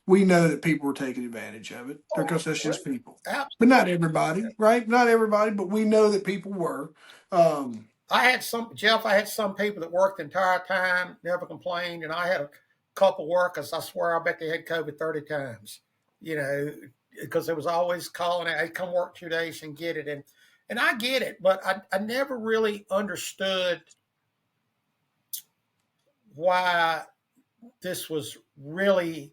We know that people were taking advantage of it because that's just people. Absolutely. But not everybody, right? Not everybody, but we know that people were. I had some people that worked the entire time, never complained, and I had a couple workers, I swear I bet they had COVID 30 times, because it was always calling out, hey, come work 2 days and get it. And I get it, but I never really understood why this was really.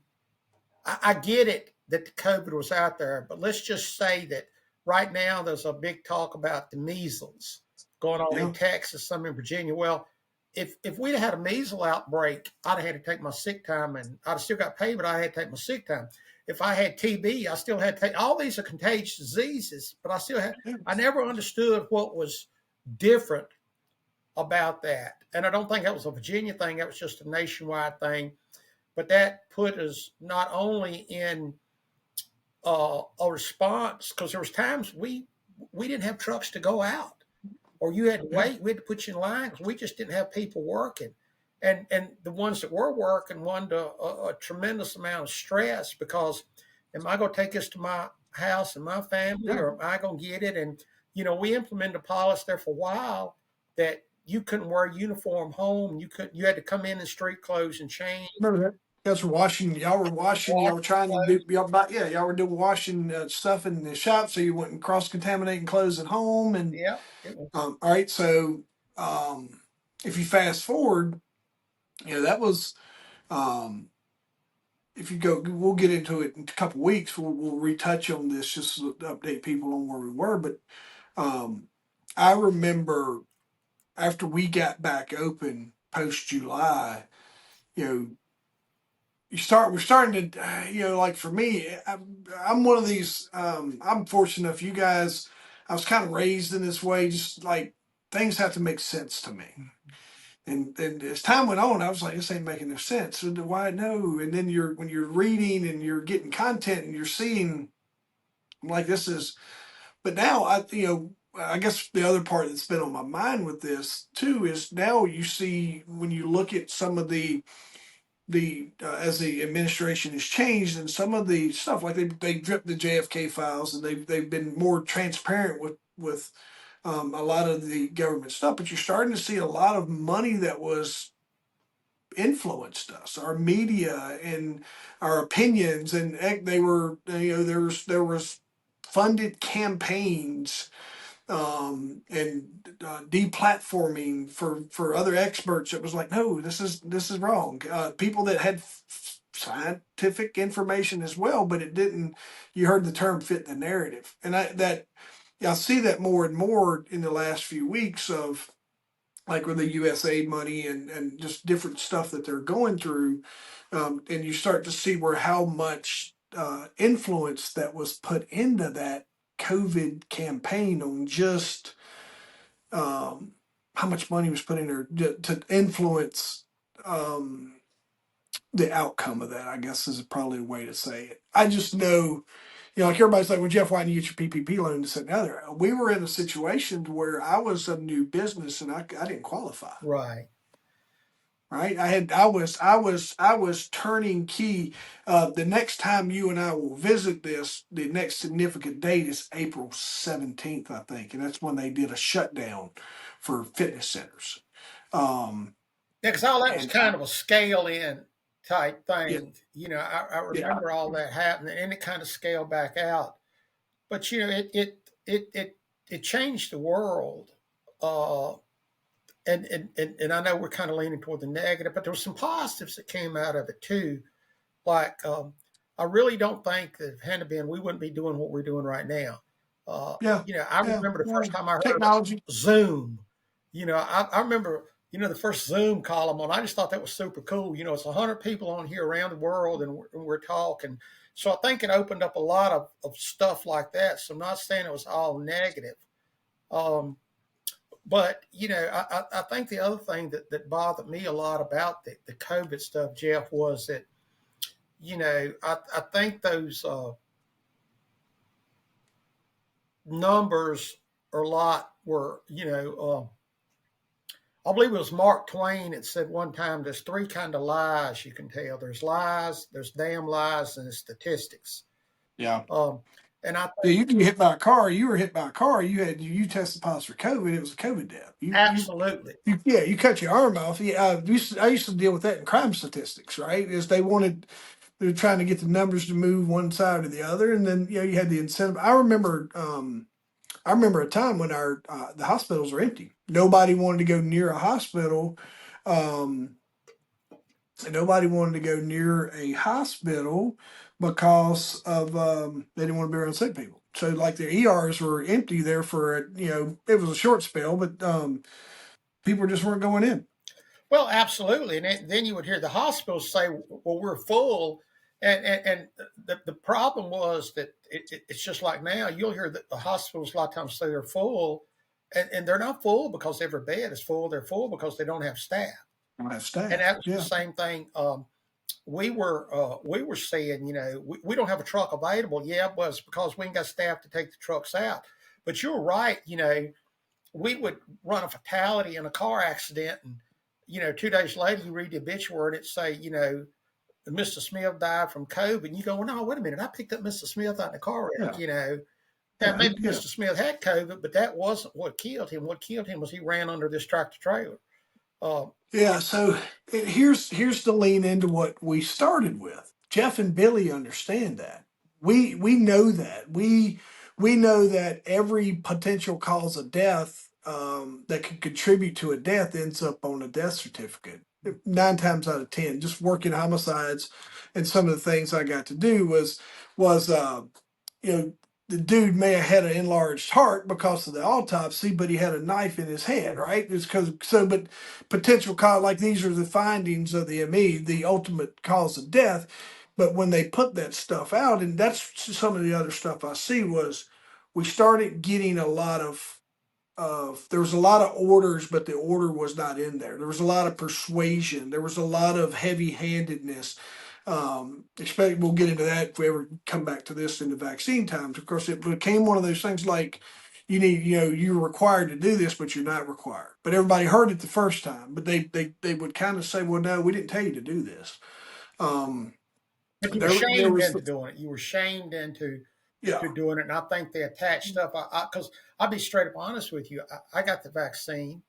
I get it that the COVID was out there, but let's just say that right now there's a big talk about the measles going on in Texas, some in Virginia. Well, if we'd had a measles outbreak, I'd have had to take my sick time, and I'd have still got paid, but I had to take my sick time. If I had TB, I still had to take. All these are contagious diseases, but I never understood what was different about that. And I don't think that was a Virginia thing. That was just a nationwide thing. But that put us not only in a response, because there was times we didn't have trucks to go out, or you had to wait. We had to put you in line because we just didn't have people working, and the ones that were working wanted a tremendous amount of stress because, am I going to take this to my house and my family, or am I going to get it? And we implemented a policy there for a while that you couldn't wear a uniform home. You had to come in street clothes and change. Remember that? Y'all were washing. Y'all were trying to do. Y'all were doing washing stuff in the shop so you wouldn't cross contaminating clothes at home. And all right, so if you fast forward, that was. If you go, we'll get into it in a couple of weeks. We'll retouch on this just to update people on where we were. But I remember after we got back open post July, we're starting to, like for me, I'm one of these, I'm fortunate enough, you guys, I was kind of raised in this way, just like things have to make sense to me. And as time went on, I was like, this ain't making no sense. So why no? And then when you're reading and you're getting content and you're seeing, I'm like, this is, but now I guess the other part that's been on my mind with this too is now you see when you look at some of the as the administration has changed and some of the stuff like they dripped the JFK files and they've been more transparent with a lot of the government stuff, but you're starting to see a lot of money that was influenced us, our media and our opinions, and they were there was funded campaigns and deplatforming for other experts. It was like, no, this is wrong. People that had scientific information as well, but it didn't. You heard the term fit the narrative, and I see that more and more in the last few weeks of like with the USA money and just different stuff that they're going through, and you start to see where how much influence that was put into that COVID campaign on just how much money was put in there to influence the outcome of that, I guess is probably a way to say it. I just know, like everybody's like, well, Jeff, why didn't you get your PPP loan to sit down there? We were in a situation where I was a new business and I didn't qualify. Right. Right. I was turning key. The next time you and I will visit this, the next significant date is April 17th, I think. And that's when they did a shutdown for fitness centers. Yeah, because all that was And kind of a scale in type yeah, thing. I yeah, remember all that happening, and it kind of scaled back out. But it changed the world. Uh, and I know we're kind of leaning toward the negative, but there were some positives that came out of it too. Like I really don't think that if it hadn't been, we wouldn't be doing what we're doing right now. yeah, I yeah, remember the yeah. first time I heard of Technology. Zoom. I remember the first Zoom call I'm on. I just thought that was super cool. It's 100 people on here around the world, and we're talking. So I think it opened up a lot of stuff like that. So I'm not saying it was all negative. Um, but I think the other thing that bothered me a lot about the COVID stuff, Jeff, was that I think those numbers are a lot were I believe it was Mark Twain that said one time there's three kind of lies you can tell. There's lies, there's damn lies, and there's statistics. Yeah. Um, and I Yeah, think you can get hit by a car. You were hit by a car. You tested positive for COVID. It was a COVID death. absolutely. You cut your arm off. Yeah, I used to deal with that in crime statistics. Right, is they were trying to get the numbers to move one side or the other, and then you had the incentive. I remember a time when the hospitals were empty. Nobody wanted to go near a hospital. Um, Nobody wanted to go near a hospital because of they didn't want to be around sick people. So like their ERs were empty there for it was a short spell, but people just weren't going in. Well, absolutely. And then you would hear the hospitals say, well, we're full. And the problem was that it's just like now, you'll hear that the hospitals a lot of times say they're full, and they're not full because every bed is full. They're full because they don't have staff. Don't have And staff. that was the Yeah, same thing. We were saying, we don't have a truck available. Yeah, it was because we ain't got staff to take the trucks out. But you're right. We would run a fatality in a car accident, and 2 days later you read the obituary and it say, Mr. Smith died from COVID, and you go, well, no, wait a minute, I picked up Mr. Smith out in the car wreck. yeah, Now yeah, maybe yeah. Mr. Smith had COVID, but that wasn't what killed him. What killed him was he ran under this tractor trailer. Uh, Yeah, so here's the lean into what we started with. Jeff and Billy understand that. We know that. We know that every potential cause of death that could contribute to a death ends up on a death certificate. 9 times out of ten, just working homicides and some of the things I got to do was you know the dude may have had an enlarged heart because of the autopsy, but he had a knife in his head, right? It's because so, but potential cause like these are the findings of the ME, the ultimate cause of death. But when they put that stuff out, and that's some of the other stuff I see was we started getting a lot of there was a lot of orders, but the order was not in there. There was a lot of persuasion. There was a lot of heavy-handedness. Especially we'll get into that if we ever come back to this in the vaccine times. Of course, it became one of those things like you're required to do this, but you're not required. But everybody heard it the first time, but they would kind of say, well, no, we didn't tell you to do this. Um, But you were there shamed was, into doing it. You were shamed into yeah, to doing it, and I think they attach stuff. Because I'll be straight up honest with you, I got the vaccine,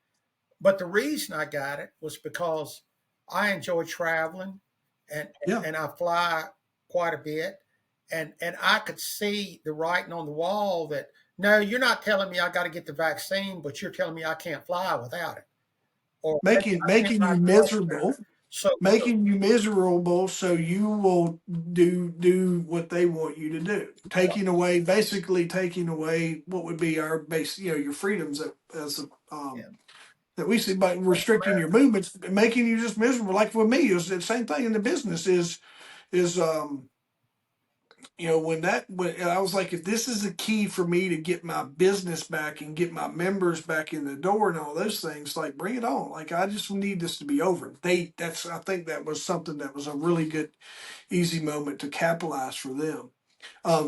but the reason I got it was because I enjoy traveling, and yeah. and I fly quite a bit, and I could see the writing on the wall that no, you're not telling me I got to get the vaccine, but you're telling me I can't fly without it, or making I can't making ride you the bus without miserable, it. So making you miserable, so you will do what they want you to do. Basically taking away what would be our base, your freedoms yeah, that we see by restricting your movements, making you just miserable. Like for me, it's the same thing in the business is when I was like, if this is the key for me to get my business back and get my members back in the door and all those things, like bring it on. Like I just need this to be over. I think that was something that was a really good, easy moment to capitalize for them.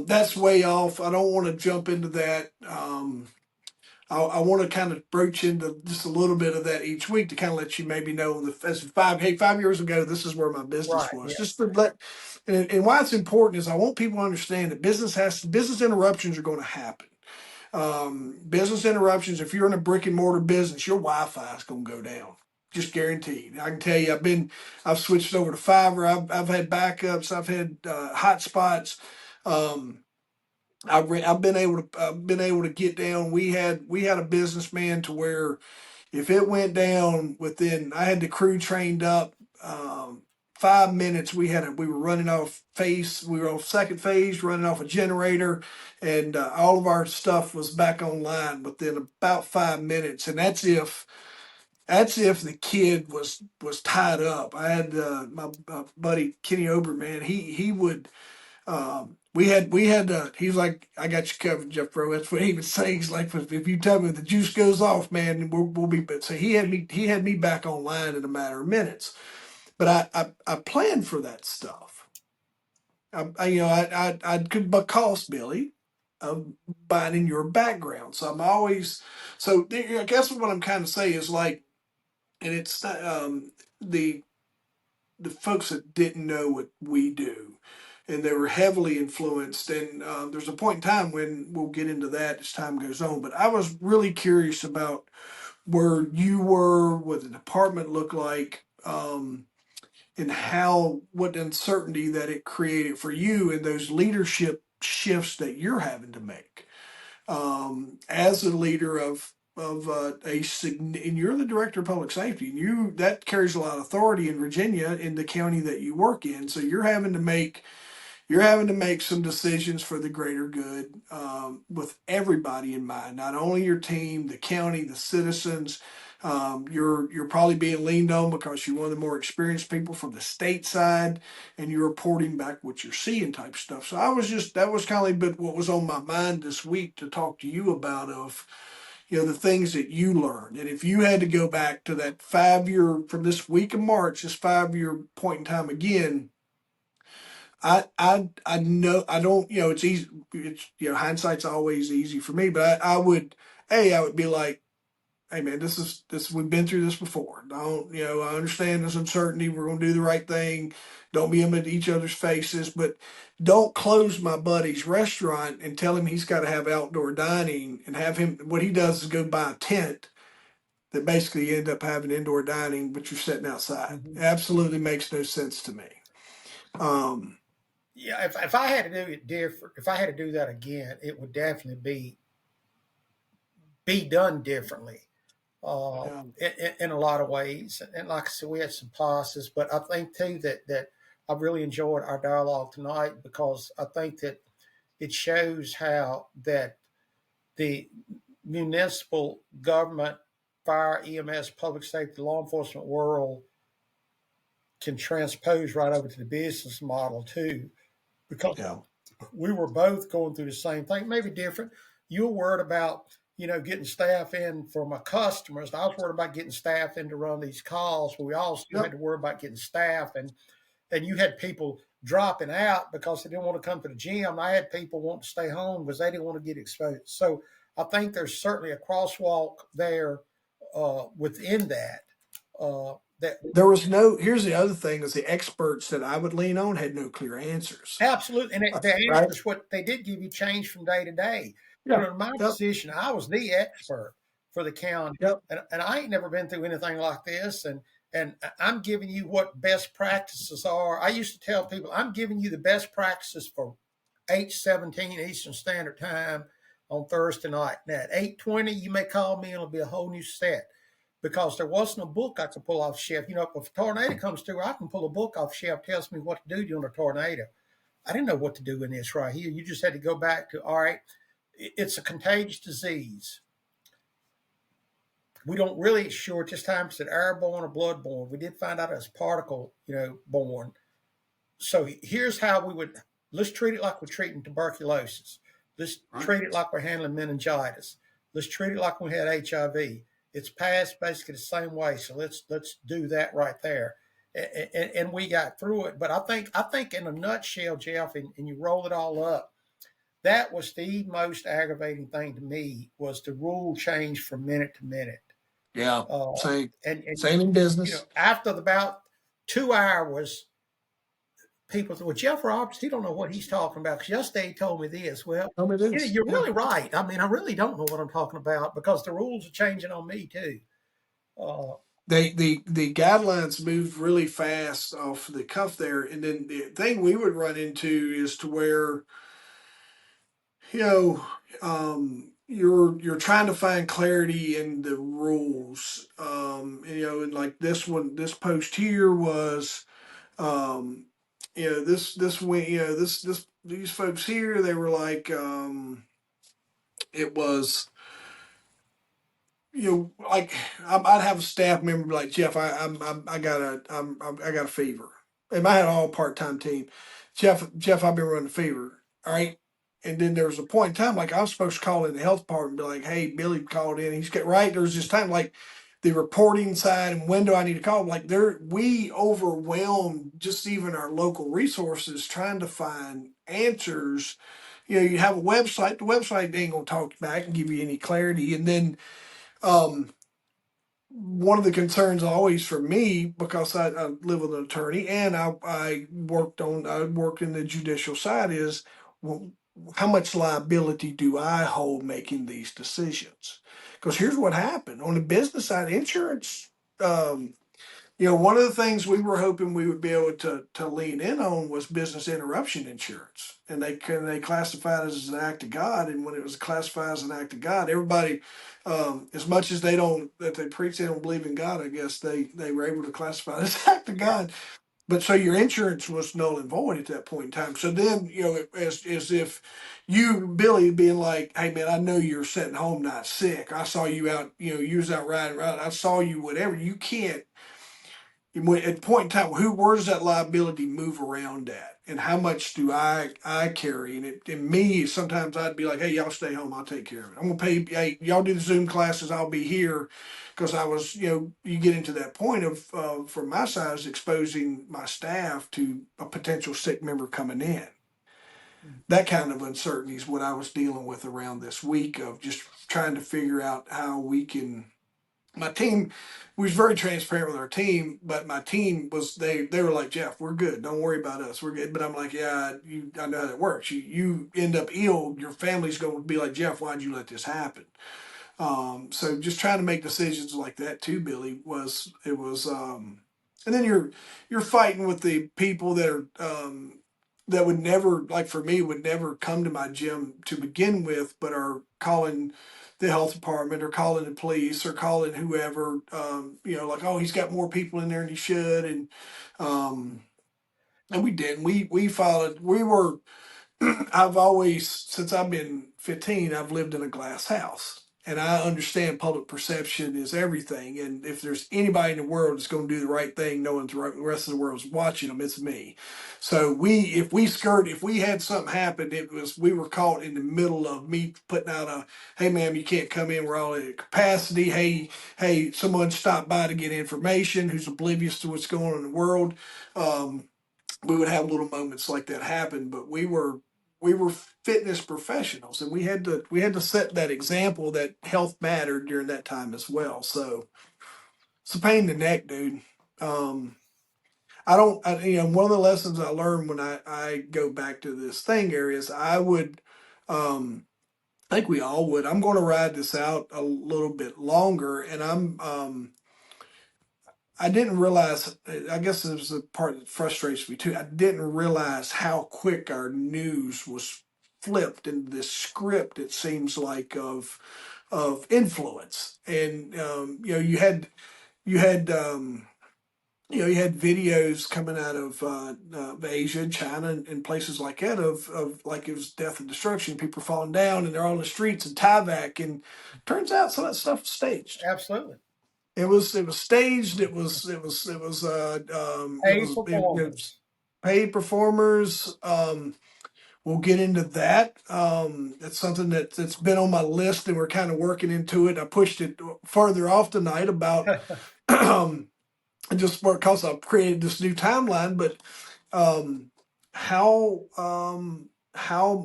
That's way off. I don't want to jump into that. I want to kind of broach into just a little bit of that each week to kind of let you maybe know as 5 years ago, this is where my business right, was. yeah, Just to let, and why it's important is I want people to understand that business interruptions are going to happen. Business interruptions. If you're in a brick and mortar business, your Wi-Fi is going to go down. Just guaranteed. I can tell you, I've switched over to fiber. I've had backups. I've had hotspots. Um, I've been able to get down. We had a businessman to where if it went down within, I had the crew trained up. 5 minutes we were running off phase. We were on second phase, running off a generator, and all of our stuff was back online within about 5 minutes. And that's if the kid was tied up. I had my buddy Kenny Oberman. He would he was like, I got you covered, Jeff Bro. That's what he would say. He's like, if you tell me the juice goes off, man, we'll be, but so he had me back online in a matter of minutes. But I planned for that stuff. I could but cost Billy of buying in your background. So I'm always, I guess what I'm kind of saying is like, and it's the the folks that didn't know what we do, and they were heavily influenced. And there's a point in time when we'll get into that as time goes on. But I was really curious about where you were, what the department looked like, and what uncertainty that it created for you and those leadership shifts that you're having to make as a leader and you're the director of public safety, and that carries a lot of authority in Virginia in the county that you work in. So you're having to make some decisions for the greater good, with everybody in mind, not only your team, the county, the citizens. You're probably being leaned on because you're one of the more experienced people from the state side, and you're reporting back what you're seeing type stuff. So that was kind of like what was on my mind this week to talk to you about the things that you learned. And if you had to go back to that 5 year from this week of March, this 5 year point in time again, I know I don't, it's easy. It's, hindsight's always easy for me, but I would be like, hey man, this we've been through this before. Don't, I understand this uncertainty. We're going to do the right thing. Don't be in each other's faces, but don't close my buddy's restaurant and tell him he's got to have outdoor dining and have him, what he does is go buy a tent that basically you end up having indoor dining, but you're sitting outside. mm-hmm. It absolutely makes no sense to me. Um, Yeah. If I had to do it different, if I had to do that again, it would definitely be done differently. um, In a lot of ways. And like I said, we had some pauses, but I think too that I've really enjoyed our dialogue tonight because I think that it shows how that the municipal government, fire, EMS, public safety, law enforcement world can transpose right over to the business model too, because yeah. we were both going through the same thing, maybe different. You were worried about, getting staff in for my customers. I was worried about getting staff in to run these calls, but we also had Yep. to worry about getting staff. And you had people dropping out because they didn't want to come to the gym. I had people wanting to stay home because they didn't want to get exposed. So I think there's certainly a crosswalk there within that. That There was no. Here's the other thing: is the experts that I would lean on had no clear answers. absolutely, and the Right? answers what they did give you change from day to day. You Yeah. know, in my Yep. position, I was the expert for the county, Yep. and I ain't never been through anything like this, and I'm giving you what best practices are. I used to tell people I'm giving you the best practices for 8:17 Eastern Standard Time on Thursday night. Now at 8:20, you may call me and it'll be a whole new set because there wasn't a book I could pull off the shelf. You know, if a tornado comes through, I can pull a book off the shelf, tells me what to do during a tornado. I didn't know what to do in this right here. You just had to go back to, all right, it's a contagious disease. We don't really sure at this time if it's airborne or bloodborne. We did find out it's particle, borne. So here's how we would, let's treat it like we're treating tuberculosis. Let's treat it like we're handling meningitis. Let's treat it like we had HIV. It's passed basically the same way. So let's do that right there. And we got through it. But I think in a nutshell, Jeff, and you roll it all up, that was the most aggravating thing to me was the rule change from minute to minute. Yeah. Same. And Same in business. after about 2 hours, people say, well, Jeff Robertson, he don't know what he's talking about because yesterday he told me this. Well, Tell me this. you're really right. I mean, I really don't know what I'm talking about because the rules are changing on me too. The guidelines moved really fast off the cuff there, and then the thing we would run into is to where you know you're trying to find clarity in the rules. And like this post here was this went this these folks here, they were like it was like I'd have a staff member be like, Jeff, I got a fever. And I had an all part time team. Jeff, I've been running a fever. All right. And then there was a point in time, like I was supposed to call in the health department and be like, hey, Billy called in. He's get right. There was this time like the reporting side and when do I need to call? Like we overwhelmed just even our local resources trying to find answers. You have a website. The website ain't gonna talk back and give you any clarity. And then um, one of the concerns always for me, because I live with an attorney and I worked in the judicial side, is well, how much liability do I hold making these decisions? Because here's what happened on the business side, insurance. Um, one of the things we were hoping we would be able to lean in on was business interruption insurance, and they classified it as an act of God. And when it was classified as an act of God, everybody, as much as they preach they don't believe in God, I guess they were able to classify it as an act of God. But so your insurance was null and void at that point in time. So then, as if you, Billy, being like, hey man, I know you're sitting home not sick. I saw you out, you was out riding around. I saw you, whatever. You can't at the point in time, where does that liability move around at, and how much do I carry? And me, sometimes I'd be like, hey, y'all stay home, I'll take care of it. I'm gonna pay. Hey, y'all do the Zoom classes, I'll be here, because I was, you get into that point of from my side, is exposing my staff to a potential sick member coming in. That kind of uncertainty is what I was dealing with around this week of just trying to figure out how we can. My team, we was very transparent with our team, but my team was they were like, Jeff, we're good, don't worry about us, we're good. But I'm like, yeah, I know how that works. You end up ill, your family's going to be like, Jeff, why'd you let this happen? So just trying to make decisions like that too, Billy, and then you're fighting with the people that are that would never, like for me, would never come to my gym to begin with, but are calling the health department or calling the police or calling whoever, like, oh, he's got more people in there than he should. And we didn't, we followed, we were, I've always, since I've been 15, I've lived in a glass house. And I understand public perception is everything. And if there's anybody in the world that's going to do the right thing, knowing the rest of the world's watching them, it's me. So if we had something happen, we were caught in the middle of me putting out hey ma'am, you can't come in, we're all at capacity. Hey, someone stopped by to get information who's oblivious to what's going on in the world. We would have little moments like that happen, but we were we were fitness professionals, and we had to set that example that health mattered during that time as well. So it's a pain in the neck, dude. Um, one of the lessons I learned when I go back to this thing area is I think we all would. I'm going to ride this out a little bit longer, and I didn't realize. I guess this was the part that frustrates me too. I didn't realize how quick our news was flipped into this script. It seems like of influence, and you had you had videos coming out of Asia and China and places like that of like it was death and destruction, people falling down and they're on the streets in Tyvek, and turns out some of that stuff was staged. Absolutely. It was staged. Paid performers. Paid performers. We'll get into that. It's something that's been on my list, and we're kind of working into it. I pushed it further off tonight about just because I've created this new timeline, but um, how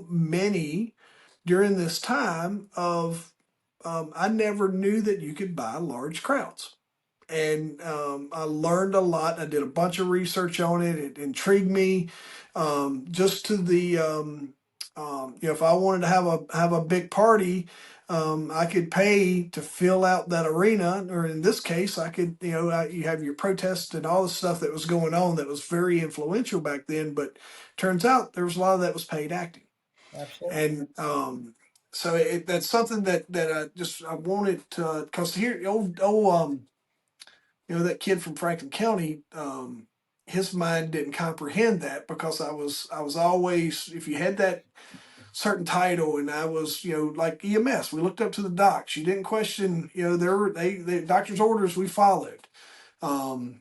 many during this time of I never knew that you could buy large crowds. And I learned a lot. I did a bunch of research on it. It intrigued me. Just to the if I wanted to have a big party, I could pay to fill out that arena, or in this case, I could you have your protests and all the stuff that was going on that was very influential back then. But turns out there was a lot of that was paid acting, Absolutely. and so that's something that I wanted to, because here old that kid from Franklin County, his mind didn't comprehend that, because I was always, if you had that certain title, and I was, like EMS, we looked up to the docs. You didn't question, they doctor's orders we followed. Um,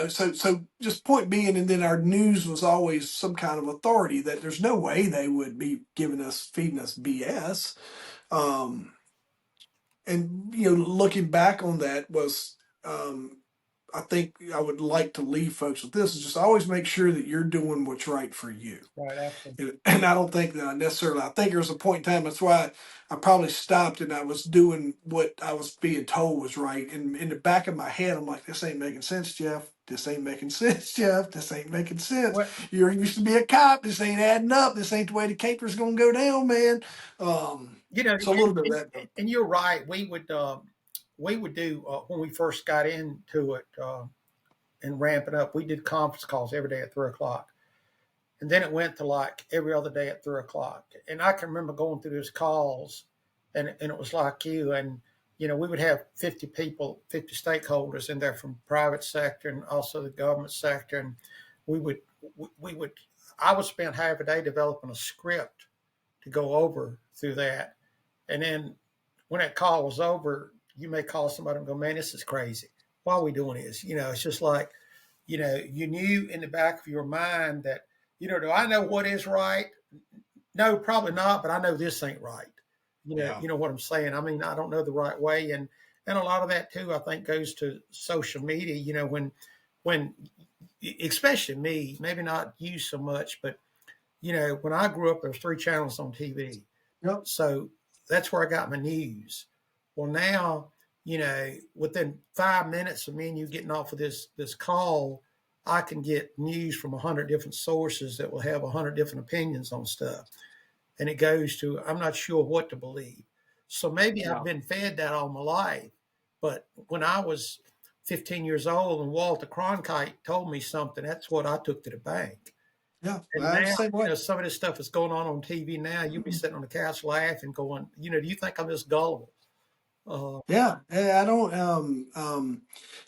so just point being, and then our news was always some kind of authority that there's no way they would be feeding us BS. Um, and looking back on that was, um, I think I would like to leave folks with this, is just always make sure that you're doing what's right for you. Right. Absolutely. And I don't think that I think there was a point in time, that's why I probably stopped, and I was doing what I was being told was right. And in the back of my head, I'm like, this ain't making sense, Jeff. This ain't making sense, Jeff. This ain't making sense. Well, You used to be a cop. This ain't adding up. This ain't the way the caper's going to go down, man. So a little bit of that. and you're right. We would do when we first got into it and ramp it up. We did conference calls every day at 3 o'clock, and then it went to like every other day at 3 o'clock. And I can remember going through those calls, and it was like you, and we would have 50 people, 50 stakeholders in there from private sector and also the government sector, and we would we would I would spend half a day developing a script to go over through that. And then when that call was over, you may call somebody and go, man, this is crazy. Why are we doing this? It's just like, you knew in the back of your mind that, do I know what is right? No, probably not, but I know this ain't right. Yeah. You know what I'm saying? I mean, I don't know the right way. And a lot of that too, I think, goes to social media, when especially me, maybe not you so much, but when I grew up, there was 3 channels on TV. Yep. So that's where I got my news. Well, now, within 5 minutes of me and you getting off of this call, I can get news from 100 different sources that will have 100 different opinions on stuff. And it goes to, I'm not sure what to believe. So maybe I've been fed that all my life. But when I was 15 years old and Walter Cronkite told me something, that's what I took to the bank. Yeah. And now, some of this stuff is going on TV now. You'll be sitting on the couch laughing, going, do you think I'm just gullible? Yeah, I don't. And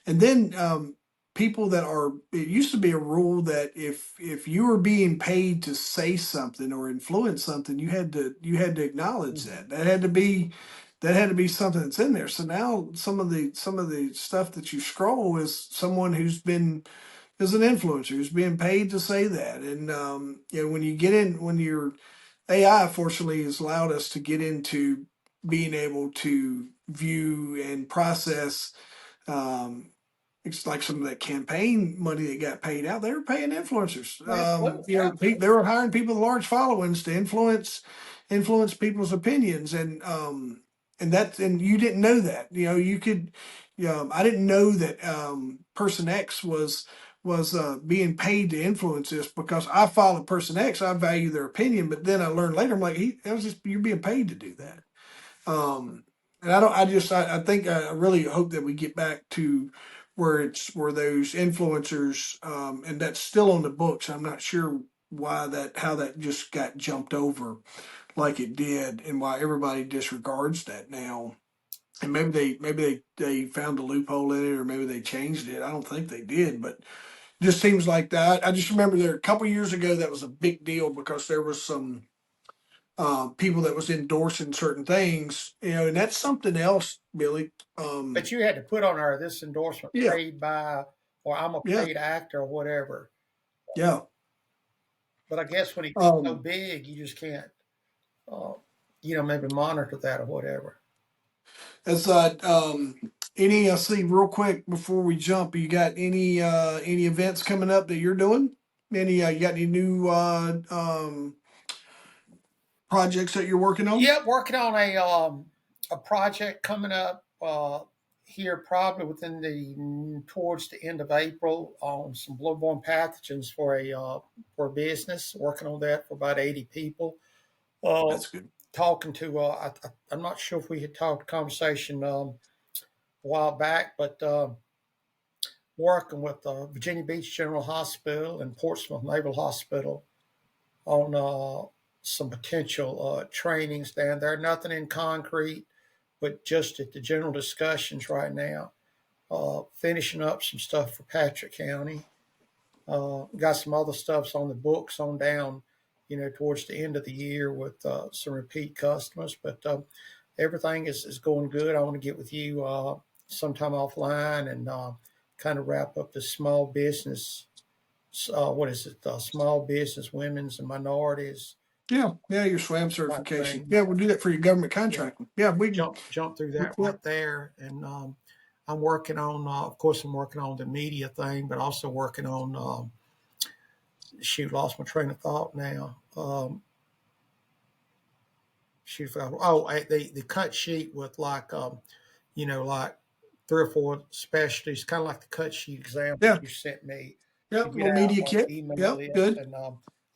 then people that are. It used to be a rule that if you were being paid to say something or influence something, you had to acknowledge that. That had to be something that's in there. So now some of the stuff that you scroll is someone is an influencer who's being paid to say that. And when you get in, when you're AI, fortunately, has allowed us to get into being able to view and process um, it's like some of that campaign money that got paid out. They were paying influencers. Absolutely, They were hiring people with large followings to influence people's opinions, and you didn't know that. You could. I didn't know that Person X was being paid to influence this because I followed Person X. I value their opinion, but then I learned later. I'm like, that was just you're being paid to do that. Um, and I don't. I think I really hope that we get back to where those influencers, and that's still on the books. I'm not sure how that just got jumped over like it did, and why everybody disregards that now. And maybe they found a loophole in it, or maybe they changed it. I don't think they did, but just seems like that. I just remember there a couple years ago that was a big deal because there was some people that was endorsing certain things, and that's something else, Billy. but you had to put on there this endorsement Yeah, paid by, or I'm a yeah, paid actor or whatever. yeah. But I guess when it gets so Um, big, you just can't, uh, maybe monitor that or whatever. as any, I see real quick before we jump. You got any events coming up that you're doing? You got any new projects that you're working on? Yeah, working on a project coming up here probably within the towards the end of April on some bloodborne pathogens for a business. Working on that for about 80 people. Uh, That's good. Talking to I'm not sure if we had talked conversation a while back, but working with Virginia Beach General Hospital and Portsmouth Naval Hospital on some potential trainings down there. Nothing in concrete, but just at the general discussions right now. Finishing up some stuff for Patrick County. Got some other stuffs on the books on down, towards the end of the year with some repeat customers. But everything is going good. I want to get with you sometime offline and kind of wrap up the small business. What is it? Small business, women's and minorities Yeah, your SWAM type certification. thing. Yeah, we'll do that for your government Yeah, contracting. Yeah, we can. jump through that Yeah, right there. And I'm working on, of course, I'm working on the media thing, but also working on. Shoot, lost my train of thought now. Shoot, the cut sheet with like like 3 or 4 specialties, kind of like the cut sheet example yeah, you sent me yeah. to get Little out media on kit. email Yeah, list. good. And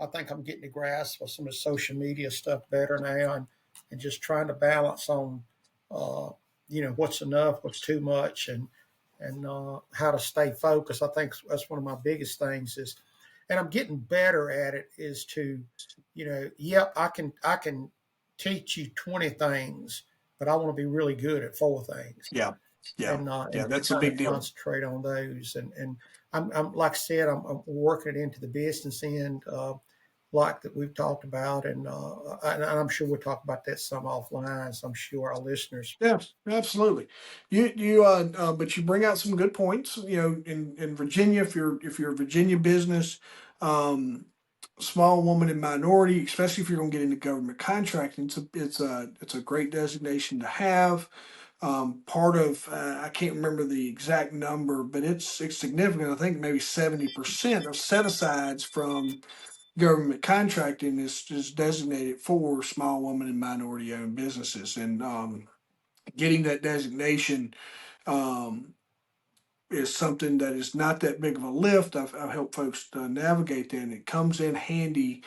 I think I'm getting a grasp of some of the social media stuff better now, and just trying to balance on, uh, what's enough, what's too much, and how to stay focused. I think that's one of my biggest things is, and I'm getting better at it. Is to, yep, I can teach you 20 things, but I want to be really good at 4 things Yeah, yeah, and yeah. That's a kind of big deal. concentrate on those. And I'm like I said, I'm working it into the business end, like that we've talked about, and I'm sure we'll talk about that some offline. So I'm sure our listeners. Yes, absolutely. But you bring out some good points. In Virginia, if you're a Virginia business, um, small woman and minority, especially if you're going to get into government contracting, it's a great designation to have. Part of I can't remember the exact number, but it's significant. I think maybe 70% of set asides from government contracting is designated for small woman and minority owned businesses, and getting that designation um, is something that is not that big of a lift. I've helped folks navigate that, and it comes in handy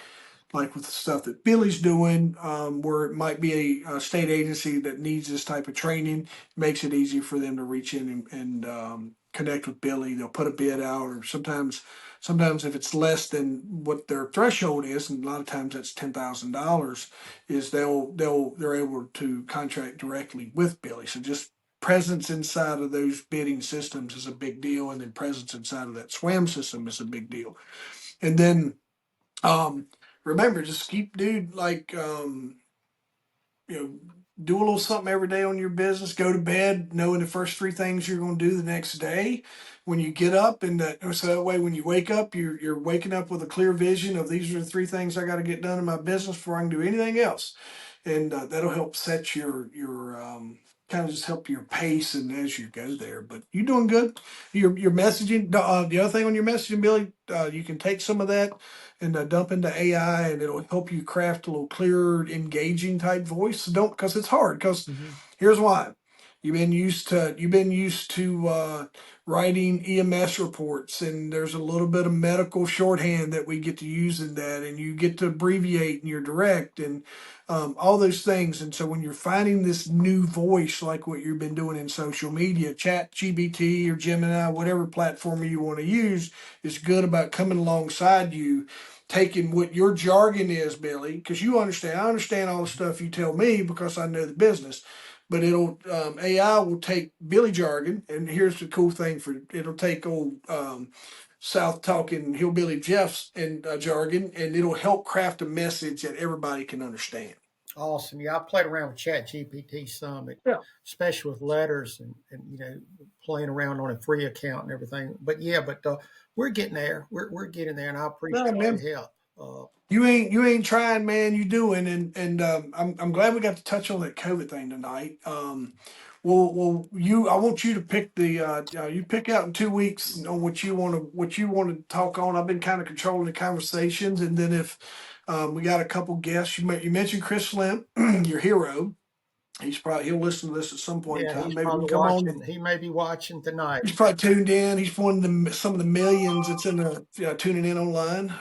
like with the stuff that Billy's doing, where it might be a state agency that needs this type of training, makes it easy for them to reach in and connect with Billy. They'll put a bid out, or sometimes if it's less than what their threshold is, and a lot of times that's $10,000, is they're able to contract directly with Billy. So just presence inside of those bidding systems is a big deal, and then presence inside of that SWAM system is a big deal. And then um, remember, just keep, dude, like, do a little something every day on your business. Go to bed knowing the first 3 things you're going to do the next day. When you get up, so that way when you wake up, you're waking up with a clear vision of these are the 3 things I got to get done in my business before I can do anything else, and that'll help set your kind of just help your pace and as you go there. But you're doing good. Your messaging. The other thing on your messaging, Billy, you can take some of that and dump into AI, and it'll help you craft a little clearer, engaging type voice. So don't, because it's hard. Because here's why. You've been used to writing EMS reports, and there's a little bit of medical shorthand that we get to use in that, and you get to abbreviate and you're direct and all those things. And so when you're finding this new voice, like what you've been doing in social media, Chat GBT or Gemini, whatever platform you want to use, is good about coming alongside you, taking what your jargon is, Billy, because you understand. I understand all the stuff you tell me because I know the business. But it'll AI will take Billy jargon, and here's the cool thing for it'll take old South talking hillbilly Jeff's and jargon, and it'll help craft a message that everybody can understand. Awesome. Yeah, I played around with Chat GPT some, Yeah. especially with letters and playing around on a free account and everything. But we're getting there. We're getting there, and I appreciate man. your help. You ain't trying, man. You doing, and I'm glad we got to touch on that COVID thing tonight. I want you to pick you pick out in 2 weeks on what you want to talk on. I've been kind of controlling the conversations, and then if we got a couple guests, you mentioned Chris Limp, your hero. He'll listen to this at some point in Yeah, time. he's Maybe we probably can come on. watching. He may be watching tonight. He's probably tuned in. He's one of some of the millions that's in tuning in online.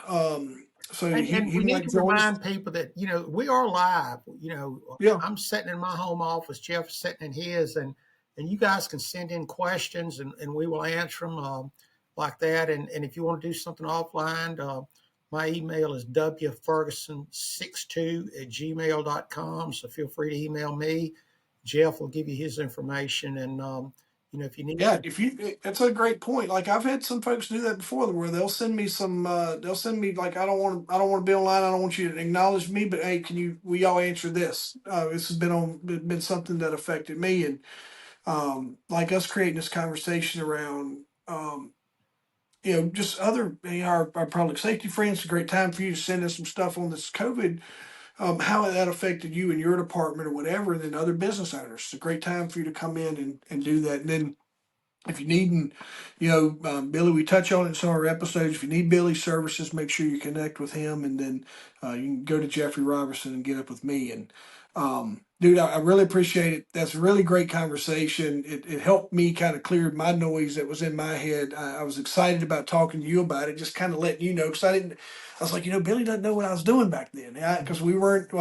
So And he we need might to join us. remind people that we are live. Yeah. I'm sitting in my home office, Jeff's sitting in his, and you guys can send in questions, and we will answer them like that. And if you want to do something offline, my email is wferguson62@gmail.com. So feel free to email me. Jeff will give you his information, and if you need. Yeah, that's a great point. Like I've had some folks do that before, where they'll send me like I don't want to be online. I don't want you to acknowledge me, but hey, will y'all answer this? This has been something that affected me, and like us creating this conversation around just other our public safety friends. It's a great time for you to send us some stuff on this COVID, how that affected you in your department or whatever, and then other business owners. It's a great time for you to come in and do that, and then. If you need, Billy, we touch on it in some of our episodes. If you need Billy's services, make sure you connect with him, and then you can go to Jeffrey Robertson and get up with me. And dude, I really appreciate it. That's a really great conversation. It helped me kind of clear my noise that was in my head. I was excited about talking to you about it, just kind of letting you know, because I was like, Billy doesn't know what I was doing back then, because we weren't.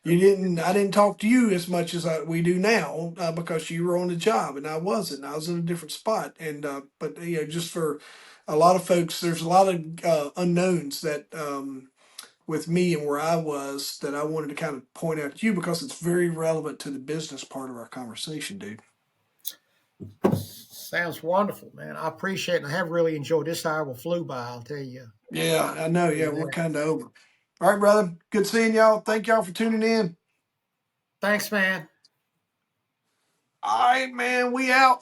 I didn't talk to you as much as we do now because you were on the job and I wasn't. I was in a different spot. And but just for a lot of folks, there's a lot of unknowns that with me and where I was that I wanted to kind of point out to you because it's very relevant to the business part of our conversation, dude. Sounds wonderful, man. I appreciate it. And I have really enjoyed this hour. Flew by, I'll tell you. Yeah, I know. Yeah, we're kind of over. All right, brother. Good seeing y'all. Thank y'all for tuning in. Thanks, man. All right, man. We out.